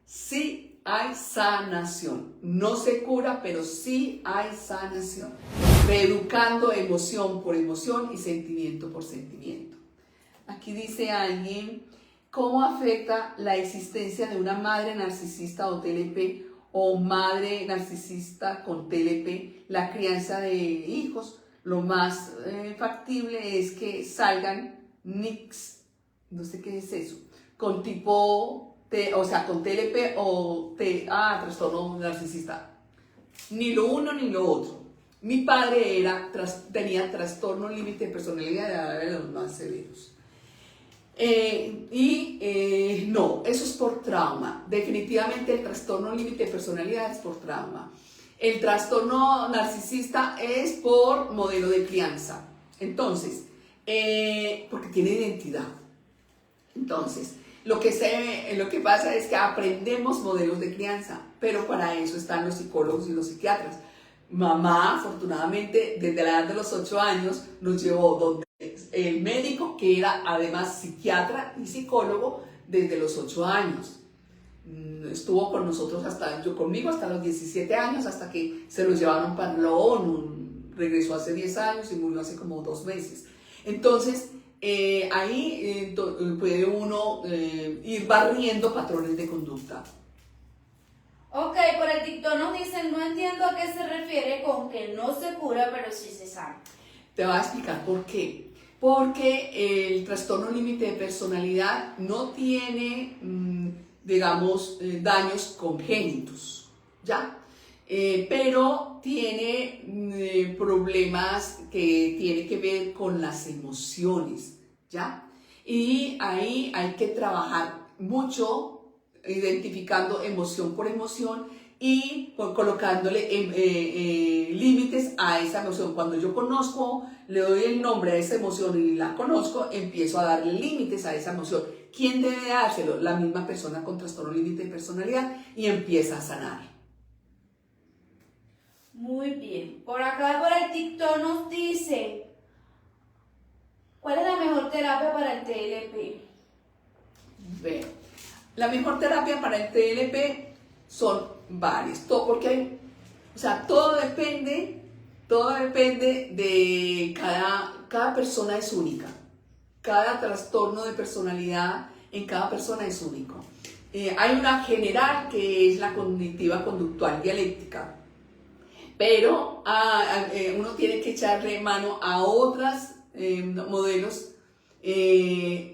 A: Sí hay sanación. No se cura, pero sí hay sanación. Reeducando emoción por emoción y sentimiento por sentimiento. Aquí dice alguien, ¿cómo afecta la existencia de una madre narcisista o TLP o madre narcisista con TLP la crianza de hijos? Lo más factible es que salgan NICS, no sé qué es eso, con tipo, o sea, con TLP o trastorno narcisista. Ni lo uno ni lo otro. Mi padre tenía trastorno límite de personalidad, era de los más severos. No, eso es por trauma. Definitivamente el trastorno límite de personalidad es por trauma. El trastorno narcisista es por modelo de crianza. Entonces, porque tiene identidad. Entonces, lo que pasa es que aprendemos modelos de crianza, pero para eso están los psicólogos y los psiquiatras. Mamá, afortunadamente, desde la edad de los 8 años, nos llevó donde el médico, que era además psiquiatra y psicólogo, desde los 8 años. Estuvo con nosotros conmigo hasta los 17 años, hasta que se lo llevaron para la ONU. Regresó hace 10 años y murió hace como 2 meses. Entonces, ahí puede uno ir barriendo patrones de conducta.
B: Ok, por el TikTok nos dicen, no entiendo a qué se refiere con que no se cura, pero sí se sana.
A: Te voy a explicar por qué. Porque el trastorno límite de personalidad no tiene, digamos, daños congénitos, ¿ya? Pero tiene problemas que tienen que ver con las emociones, ¿ya? Y ahí hay que trabajar mucho identificando emoción por emoción y colocándole límites a esa emoción. Cuando yo conozco, le doy el nombre a esa emoción y la conozco, empiezo a darle límites a esa emoción. ¿Quién debe dárselo? La misma persona con trastorno límite de personalidad, y empieza a sanar.
B: Muy bien. Por acá, por el TikTok nos dice, ¿cuál es la mejor terapia para el TLP?
A: Bueno, la mejor terapia para el TLP son varias, porque todo depende de cada persona es única. Cada trastorno de personalidad en cada persona es único. Hay una general que es la cognitiva conductual dialéctica, pero uno tiene que echarle mano a otros modelos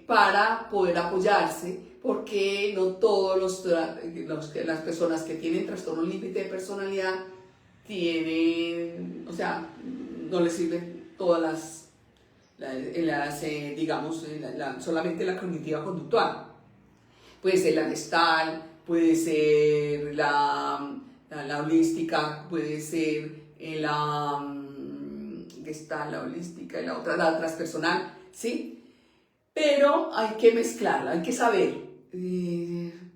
A: para poder apoyarse, porque no todos las personas que tienen trastorno límite de personalidad tienen, no les sirven todas solamente la cognitiva conductual. Puede ser la Gestalt, puede ser la holística, puede ser la Gestalt, la holística y la otra, la transpersonal, ¿sí? Pero hay que mezclarla, hay que saber,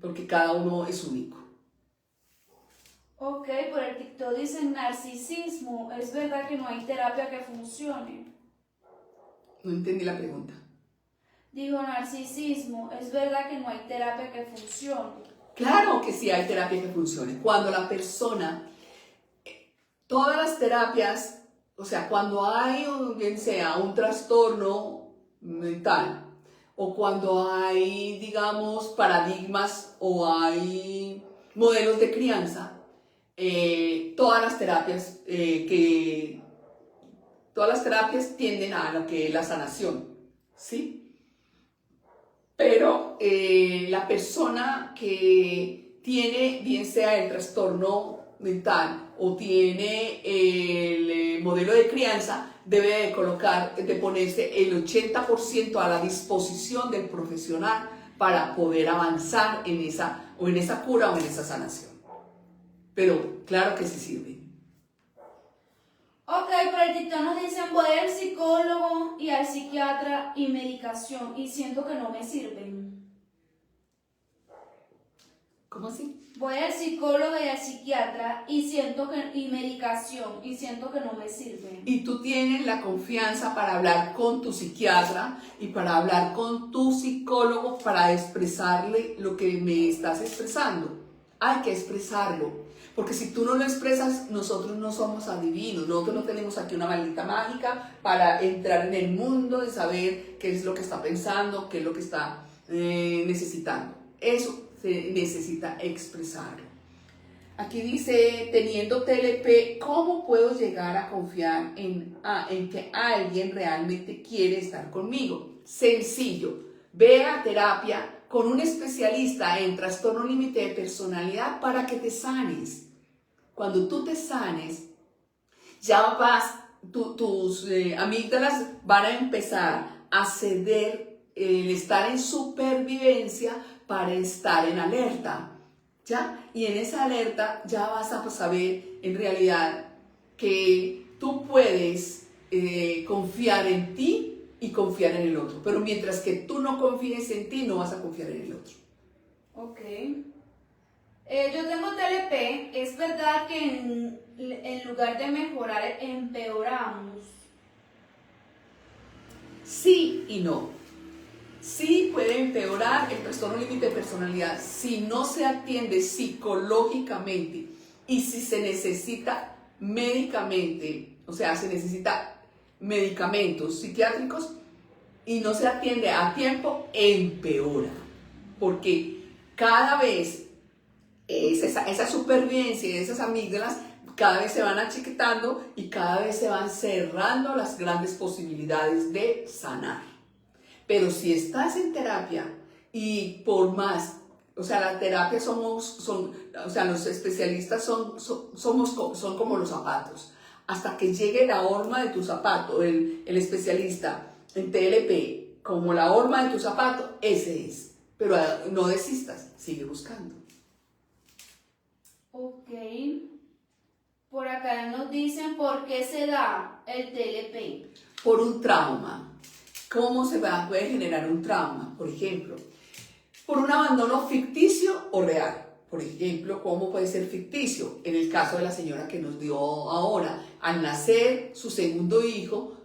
A: porque cada uno es único.
B: Ok, por el TikTok dicen narcisismo. ¿Es verdad que no hay terapia que funcione?
A: No entendí la pregunta.
B: Digo, narcisismo. ¿Es verdad que no hay terapia que funcione?
A: Claro que sí hay terapia que funcione. Cuando la persona, todas las terapias, o sea, cuando hay, bien sea, un trastorno mental, o cuando hay, digamos, paradigmas o hay modelos de crianza, todas las terapias todas las terapias tienden a lo que es la sanación, ¿sí? Pero la persona que tiene, bien sea el trastorno mental o tiene el modelo de crianza, debe de ponerse el 80% a la disposición del profesional para poder avanzar en esa cura o en esa sanación. Pero claro que sí sirve.
B: Ok, por el TikTok nos dicen voy al psicólogo y al psiquiatra y medicación y siento que no me sirven.
A: ¿Cómo así?
B: Voy al psicólogo y al psiquiatra y medicación y siento que no me sirven.
A: Y tú tienes la confianza para hablar con tu psiquiatra y para hablar con tu psicólogo para expresarle lo que me estás expresando. Hay que expresarlo. Porque si tú no lo expresas, nosotros no somos adivinos. Nosotros no tenemos aquí una varita mágica para entrar en el mundo de saber qué es lo que está pensando, qué es lo que está necesitando. Eso se necesita expresarlo. Aquí dice, teniendo TLP, ¿cómo puedo llegar a confiar en que alguien realmente quiere estar conmigo? Sencillo, ve a terapia con un especialista en trastorno límite de personalidad para que te sanes. Cuando tú te sanes, ya tus amígdalas van a empezar a ceder el estar en supervivencia para estar en alerta. ¿Ya? Y en esa alerta ya vas a saber en realidad que tú puedes confiar en ti y confiar en el otro. Pero mientras que tú no confíes en ti, no vas a confiar en el otro.
B: Ok. Yo tengo TLP. ¿Es verdad que en lugar de mejorar empeoramos?
A: Sí y no. Sí puede empeorar el trastorno límite de personalidad si no se atiende psicológicamente y si se necesita médicamente, o sea, se necesita medicamentos psiquiátricos y no se atiende a tiempo, empeora. Porque cada vez esa supervivencia y esas amígdalas cada vez se van achiquitando y cada vez se van cerrando las grandes posibilidades de sanar. Pero si estás en terapia y por más, o sea, la terapia o sea, los especialistas son como los zapatos. Hasta que llegue la horma de tu zapato, el especialista en TLP, como la horma de tu zapato, ese es. Pero no desistas, sigue buscando.
B: Ok. Por acá nos dicen por qué se da el TLP.
A: Por un trauma. ¿Cómo puede generar un trauma? Por ejemplo, por un abandono ficticio o real. Por ejemplo, ¿cómo puede ser ficticio? En el caso de la señora que nos dio ahora, al nacer su segundo hijo,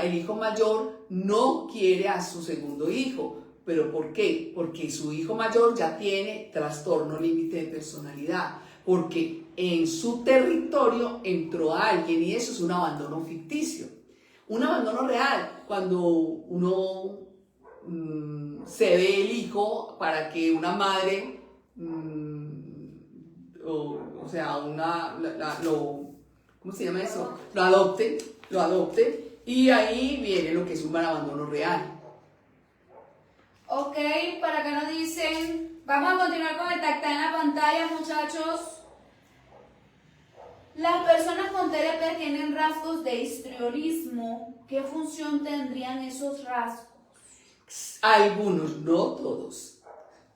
A: el hijo mayor no quiere a su segundo hijo. ¿Pero por qué? Porque su hijo mayor ya tiene trastorno límite de personalidad. Porque en su territorio entró alguien y eso es un abandono ficticio. Un abandono real, cuando uno cede el hijo para que una madre, o sea, ¿cómo se llama eso? Lo adopte, y ahí viene lo que es un abandono real.
B: Ok, para acá nos dicen, vamos a continuar con el tacta en la pantalla, muchachos. Las personas con TLP tienen rasgos de histrionismo. ¿Qué función tendrían esos rasgos?
A: Algunos, no todos.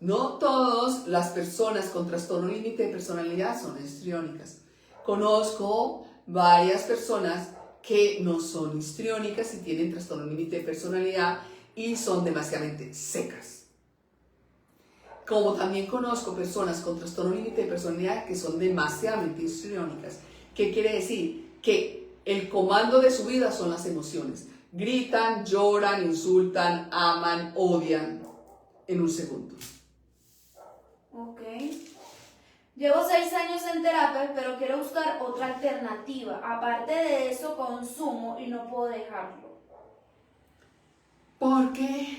A: No todas las personas con trastorno límite de personalidad son histriónicas. Conozco varias personas que no son histriónicas y tienen trastorno límite de personalidad y son demasiadamente secas. Como también conozco personas con trastorno límite de personalidad que son demasiadamente histriónicas. ¿Qué quiere decir? Que el comando de su vida son las emociones. Gritan, lloran, insultan, aman, odian en un segundo.
B: Ok. Llevo 6 años en terapia, pero quiero buscar otra alternativa. Aparte de eso, consumo y no puedo dejarlo.
A: Porque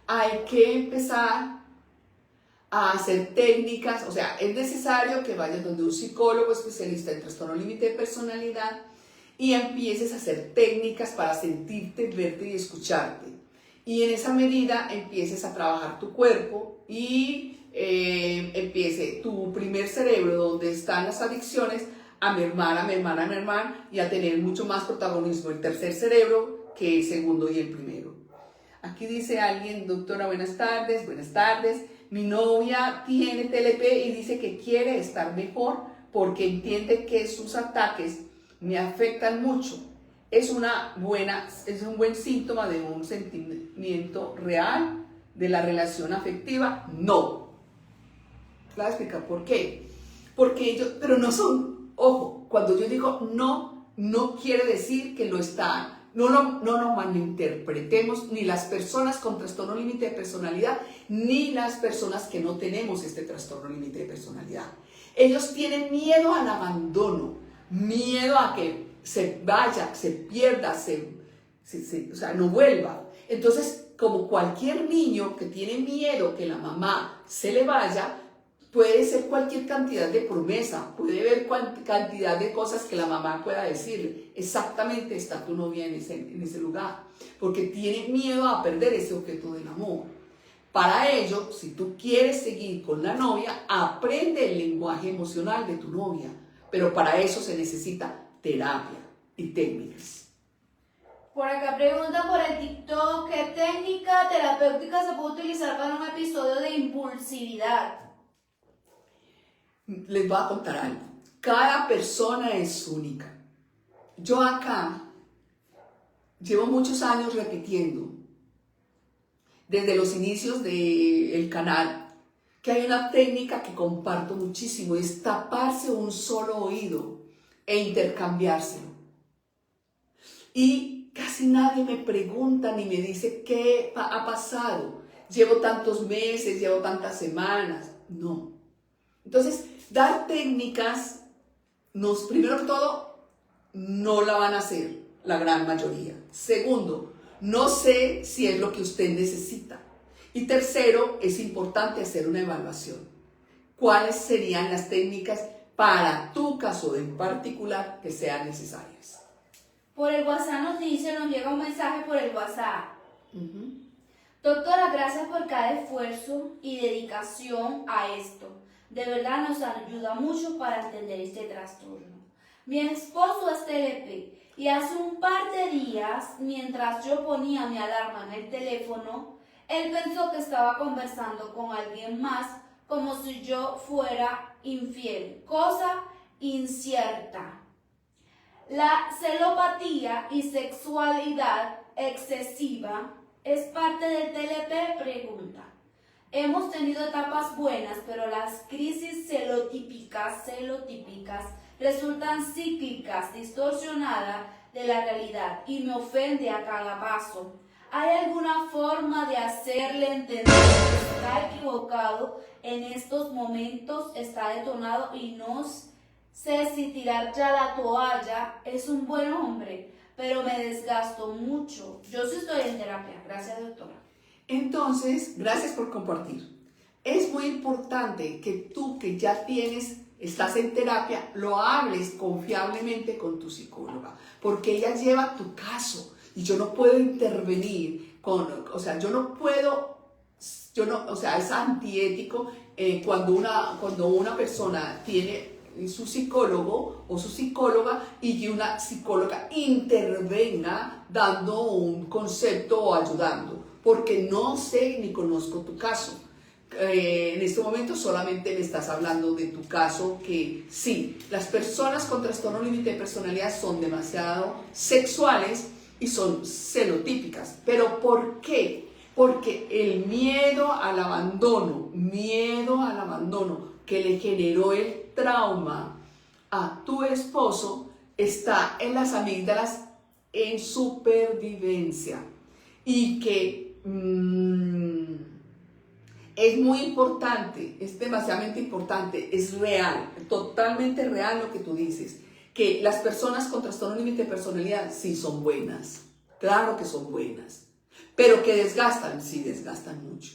A: hay que empezar a hacer técnicas, o sea, es necesario que vayas donde un psicólogo especialista en trastorno límite de personalidad y empieces a hacer técnicas para sentirte, verte y escucharte. Y en esa medida empieces a trabajar tu cuerpo y empiece tu primer cerebro, donde están las adicciones, a mermar y a tener mucho más protagonismo el tercer cerebro que el segundo y el primero. Aquí dice alguien, doctora, buenas tardes, mi novia tiene TLP y dice que quiere estar mejor porque entiende que sus ataques me afectan mucho. Es un buen síntoma de un sentimiento real de la relación afectiva. No. Voy a explicar por qué. Porque ellos, pero no son, ojo, cuando yo digo no, no quiere decir que lo está. No lo malinterpretemos, ni las personas con trastorno límite de personalidad, ni las personas que no tenemos este trastorno límite de personalidad. Ellos tienen miedo al abandono, miedo a que se vaya, se pierda, o sea, no vuelva. Entonces, como cualquier niño que tiene miedo que la mamá se le vaya, puede ser cualquier cantidad de promesa, puede haber cantidad de cosas que la mamá pueda decirle. Exactamente está tu novia en ese lugar, porque tiene miedo a perder ese objeto del amor. Para ello, si tú quieres seguir con la novia, aprende el lenguaje emocional de tu novia, pero para eso se necesita terapia y técnicas.
B: Por acá preguntan por el TikTok, ¿qué técnica terapéutica se puede utilizar para un episodio de impulsividad?
A: Les voy a contar algo. Cada persona es única. Yo acá llevo muchos años repitiendo, desde los inicios del canal, que hay una técnica que comparto muchísimo, es taparse un solo oído e intercambiárselo. Y casi nadie me pregunta ni me dice qué ha pasado. Llevo tantos meses, llevo tantas semanas. No. Entonces, dar técnicas, primero que todo, no la van a hacer la gran mayoría. Segundo, no sé si es lo que usted necesita. Y tercero, es importante hacer una evaluación. ¿Cuáles serían las técnicas para tu caso en particular que sean necesarias?
B: Por el WhatsApp nos llega un mensaje por el WhatsApp. Doctora, gracias por cada esfuerzo y dedicación a esto. De verdad nos ayuda mucho para entender este trastorno. Mi esposo es TLP y hace un par de días, mientras yo ponía mi alarma en el teléfono, él pensó que estaba conversando con alguien más como si yo fuera infiel, cosa incierta. La celopatía y sexualidad excesiva es parte del TLP, pregunta. Hemos tenido etapas buenas, pero las crisis celotípicas resultan cíclicas, distorsionadas de la realidad y me ofende a cada paso. ¿Hay alguna forma de hacerle entender que está equivocado en estos momentos, está detonado y no sé si tirar ya la toalla? Es un buen hombre, pero me desgasto mucho. Yo sí estoy en terapia. Gracias, doctora.
A: Entonces, gracias por compartir. Es muy importante que tú que ya estás en terapia, lo hables confiablemente con tu psicóloga, porque ella lleva tu caso y yo no puedo intervenir es antiético cuando una persona tiene su psicólogo o su psicóloga y que una psicóloga intervenga dando un concepto o ayudando, porque no sé ni conozco tu caso. En este momento solamente me estás hablando de tu caso, que sí, las personas con trastorno límite de personalidad son demasiado sexuales y son celotípicas. ¿Pero por qué? Porque el miedo al abandono que le generó el trauma a tu esposo está en las amígdalas en supervivencia y que es muy importante, es demasiadamente importante, es real, totalmente real lo que tú dices, que las personas con trastorno límite de personalidad sí son buenas, claro que son buenas, pero que desgastan, sí desgastan mucho.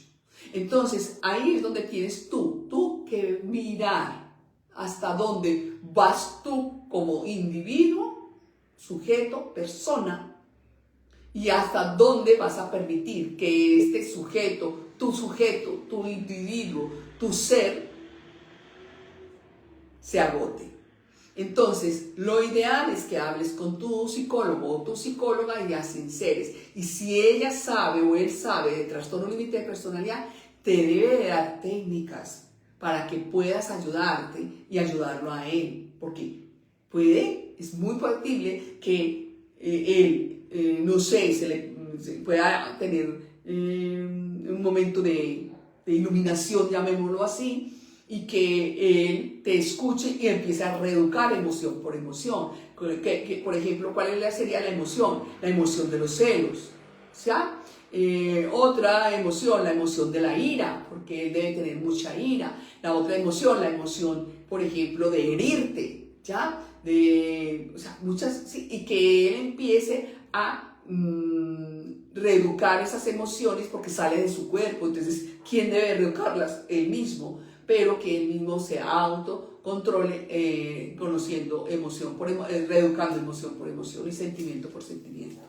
A: Entonces ahí es donde tienes tú que mirar hasta dónde vas tú como individuo, sujeto, persona, y hasta dónde vas a permitir que este sujeto, tu individuo, tu ser, se agote. Entonces, lo ideal es que hables con tu psicólogo o tu psicóloga y ya sinceres. Y si ella sabe o él sabe de trastorno límite de personalidad, te debe de dar técnicas para que puedas ayudarte y ayudarlo a él. Porque es muy factible que él, no sé, se pueda tener un momento de iluminación, llamémoslo así, y que él te escuche y empiece a reeducar emoción por emoción. Por ejemplo, ¿cuál sería la emoción? La emoción de los celos, ¿ya? Otra emoción, la emoción de la ira, porque él debe tener mucha ira. La otra emoción, la emoción, por ejemplo, de herirte, ¿ya? O sea, muchas, sí, y que él empiece a reeducar esas emociones porque sale de su cuerpo. Entonces, ¿quién debe reeducarlas? Él mismo, pero que él mismo se autocontrole, conociendo emoción reeducando emoción por emoción y sentimiento por sentimiento.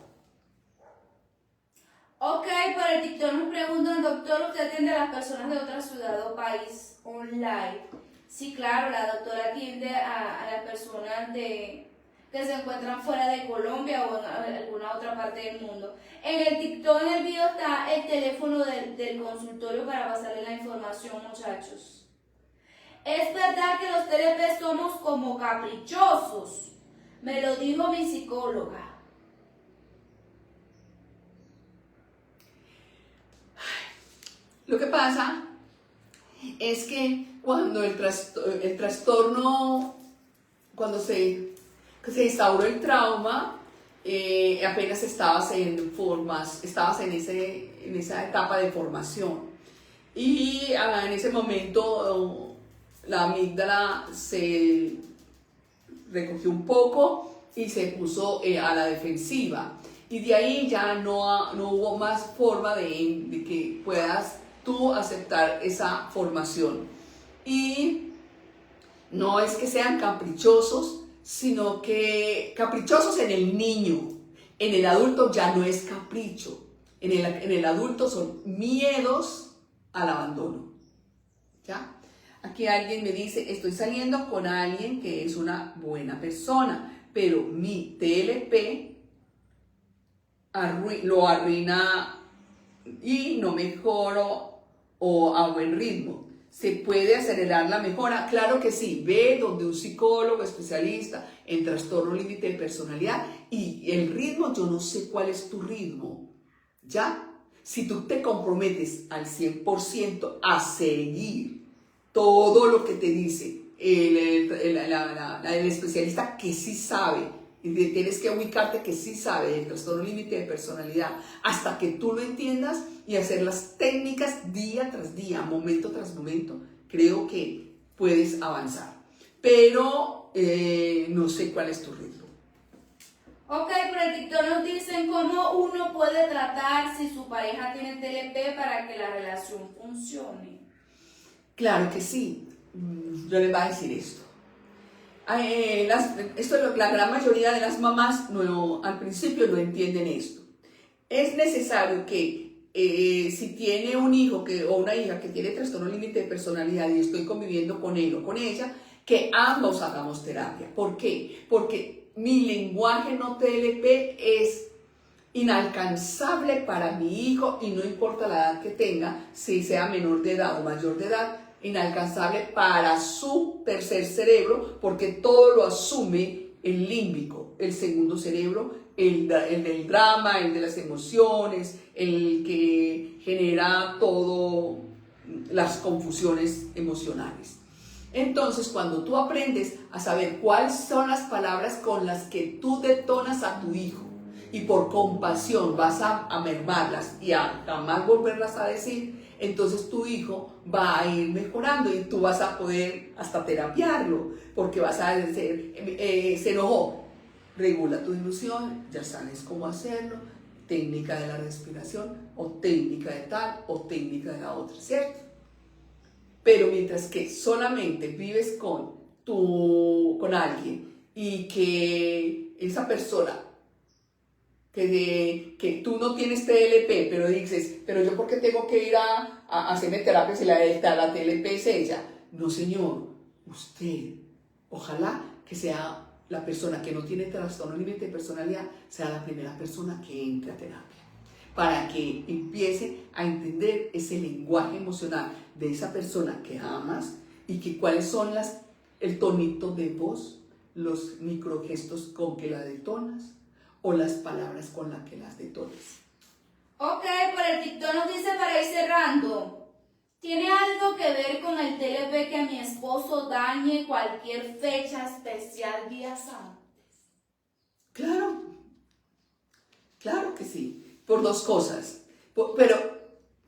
B: Ok, por el TikTok nos preguntan, doctor, ¿usted atiende a las personas de otra ciudad o país online? Sí, claro, la doctora atiende a las personas que se encuentran fuera de Colombia o en alguna otra parte del mundo. En el TikTok, en el video, está el teléfono del consultorio para pasarle la información, muchachos. Es verdad que los TLP somos como caprichosos, me lo dijo mi psicóloga.
A: Lo que pasa es que cuando el trastorno, cuando se instauró el trauma, apenas estabas en esa etapa de formación. Y en ese momento la amígdala se recogió un poco y se puso a la defensiva. Y de ahí ya no hubo más forma de que puedas tú aceptar esa formación. Y no es que sean caprichosos, sino que caprichosos en el niño. En el adulto ya no es capricho. En el adulto son miedos al abandono. ¿Ya? Aquí alguien me dice, estoy saliendo con alguien que es una buena persona, pero mi TLP lo arruina y no mejoro o a buen ritmo. ¿Se puede acelerar la mejora? Claro que sí. Ve donde un psicólogo especialista en trastorno límite de personalidad y el ritmo, yo no sé cuál es tu ritmo, ¿ya? Si tú te comprometes al 100% a seguir todo lo que te dice el especialista que sí sabe, y tienes que ubicarte que sí sabe del trastorno límite de personalidad hasta que tú lo entiendas y hacer las técnicas día tras día, momento tras momento, creo que puedes avanzar. Pero no sé cuál es tu ritmo.
B: Ok, por el TikTok nos dicen cómo uno puede tratar si su pareja tiene TLP para que la relación funcione.
A: Claro que sí. Yo les voy a decir esto. La gran mayoría de las mamás al principio no entienden esto. Es necesario que si tiene un hijo o una hija que tiene trastorno límite de personalidad y estoy conviviendo con él o con ella, que ambos hagamos terapia. ¿Por qué? Porque mi lenguaje no TLP es inalcanzable para mi hijo y no importa la edad que tenga, si sea menor de edad o mayor de edad, inalcanzable para su tercer cerebro porque todo lo asume el límbico, el segundo cerebro, el del drama, el de las emociones, el que genera todo las confusiones emocionales. Entonces, cuando tú aprendes a saber cuáles son las palabras con las que tú detonas a tu hijo y por compasión vas a mermarlas y a jamás volverlas a decir, entonces tu hijo va a ir mejorando y tú vas a poder hasta terapiarlo, porque vas a decir, se enojó, regula tu ilusión, ya sabes cómo hacerlo, técnica de la respiración, o técnica de tal, o técnica de la otra, ¿cierto? Pero mientras que solamente vives con alguien y que esa persona, que tú no tienes TLP, pero dices, pero yo ¿por qué tengo que ir a hacerme terapia si la TLP es ella? No, señor, usted, ojalá que sea la persona que no tiene trastorno límite de personalidad, sea la primera persona que entre a terapia, para que empiece a entender ese lenguaje emocional de esa persona que amas y que cuáles son el tonito de voz, los microgestos con que la detonas o las palabras con las que las detonas.
B: Ok, por el TikTok nos dice para ir cerrando. ¿Tiene algo que ver con el TLP que a mi esposo dañe cualquier fecha especial días antes?
A: Claro, claro que sí, por dos cosas. Pero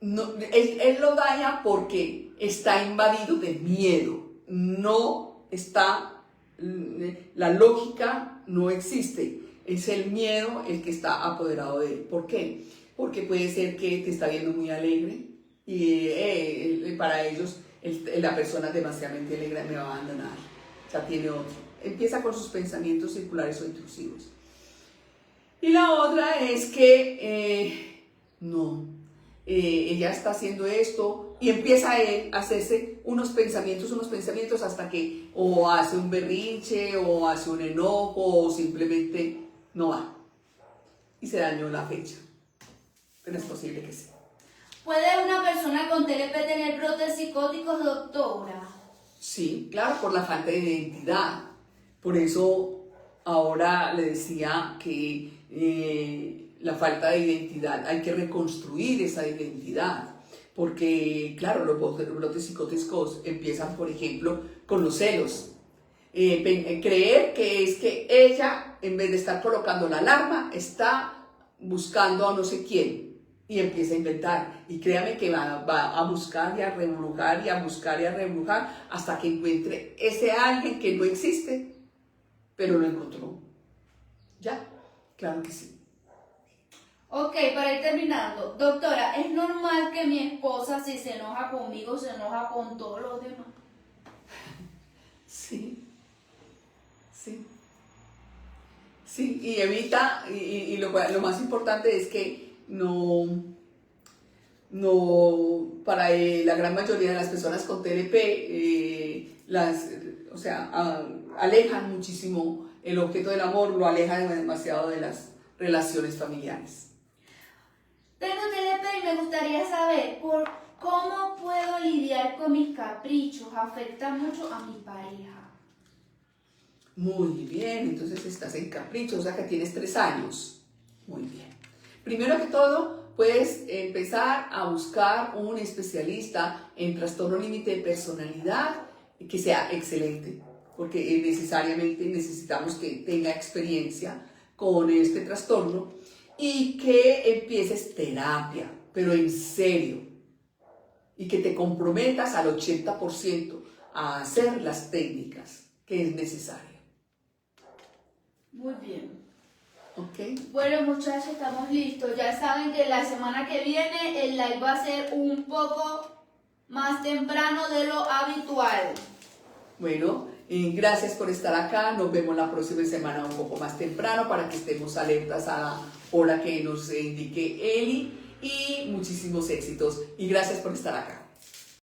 A: no, él lo daña porque está invadido de miedo, no está, la lógica no existe, es el miedo el que está apoderado de él. ¿Por qué? Porque puede ser que te está viendo muy alegre y para ellos la persona demasiadamente alegre me va a abandonar, o sea, tiene otro. Empieza con sus pensamientos circulares o intrusivos. Y la otra es que ella está haciendo esto y empieza él a hacerse unos pensamientos hasta que o hace un berrinche o hace un enojo o simplemente no va y se dañó la fecha, pero es posible que sí.
B: ¿Puede una persona con TLP tener brotes psicóticos, doctora?
A: Sí, claro, por la falta de identidad. Por eso ahora le decía que la falta de identidad, hay que reconstruir esa identidad. Porque, claro, los brotes psicóticos empiezan, por ejemplo, con los celos. Creer que es que ella, en vez de estar colocando la alarma, está buscando a no sé quién. Y empieza a inventar. Y créame que va a buscar y a rebrujar y a buscar y a rebrujar hasta que encuentre ese alguien que no existe, pero lo encontró. ¿Ya? Claro que sí.
B: Ok, para ir terminando. Doctora, ¿es normal que mi esposa, si se enoja conmigo, se enoja con todos los demás?
A: Sí. Sí. Sí, y evita, y lo más importante es que no, para la gran mayoría de las personas con TLP, alejan muchísimo el objeto del amor, lo alejan demasiado de las relaciones familiares.
B: Tengo TLP y me gustaría saber cómo puedo lidiar con mis caprichos. Afecta mucho a mi pareja.
A: Muy bien, entonces estás en capricho, o sea que tienes 3 años. Muy bien. Primero que todo, puedes empezar a buscar un especialista en trastorno límite de personalidad que sea excelente, porque necesariamente necesitamos que tenga experiencia con este trastorno y que empieces terapia, pero en serio, y que te comprometas al 80% a hacer las técnicas que es necesario.
B: Muy bien.
A: ¿Ok?
B: Bueno, muchachos, estamos listos. Ya saben que la semana que viene el live va a ser un poco más temprano de lo habitual.
A: Bueno, gracias por estar acá. Nos vemos la próxima semana un poco más temprano para que estemos alertas a la hora que nos indique Eli. Y muchísimos éxitos. Y gracias por estar acá.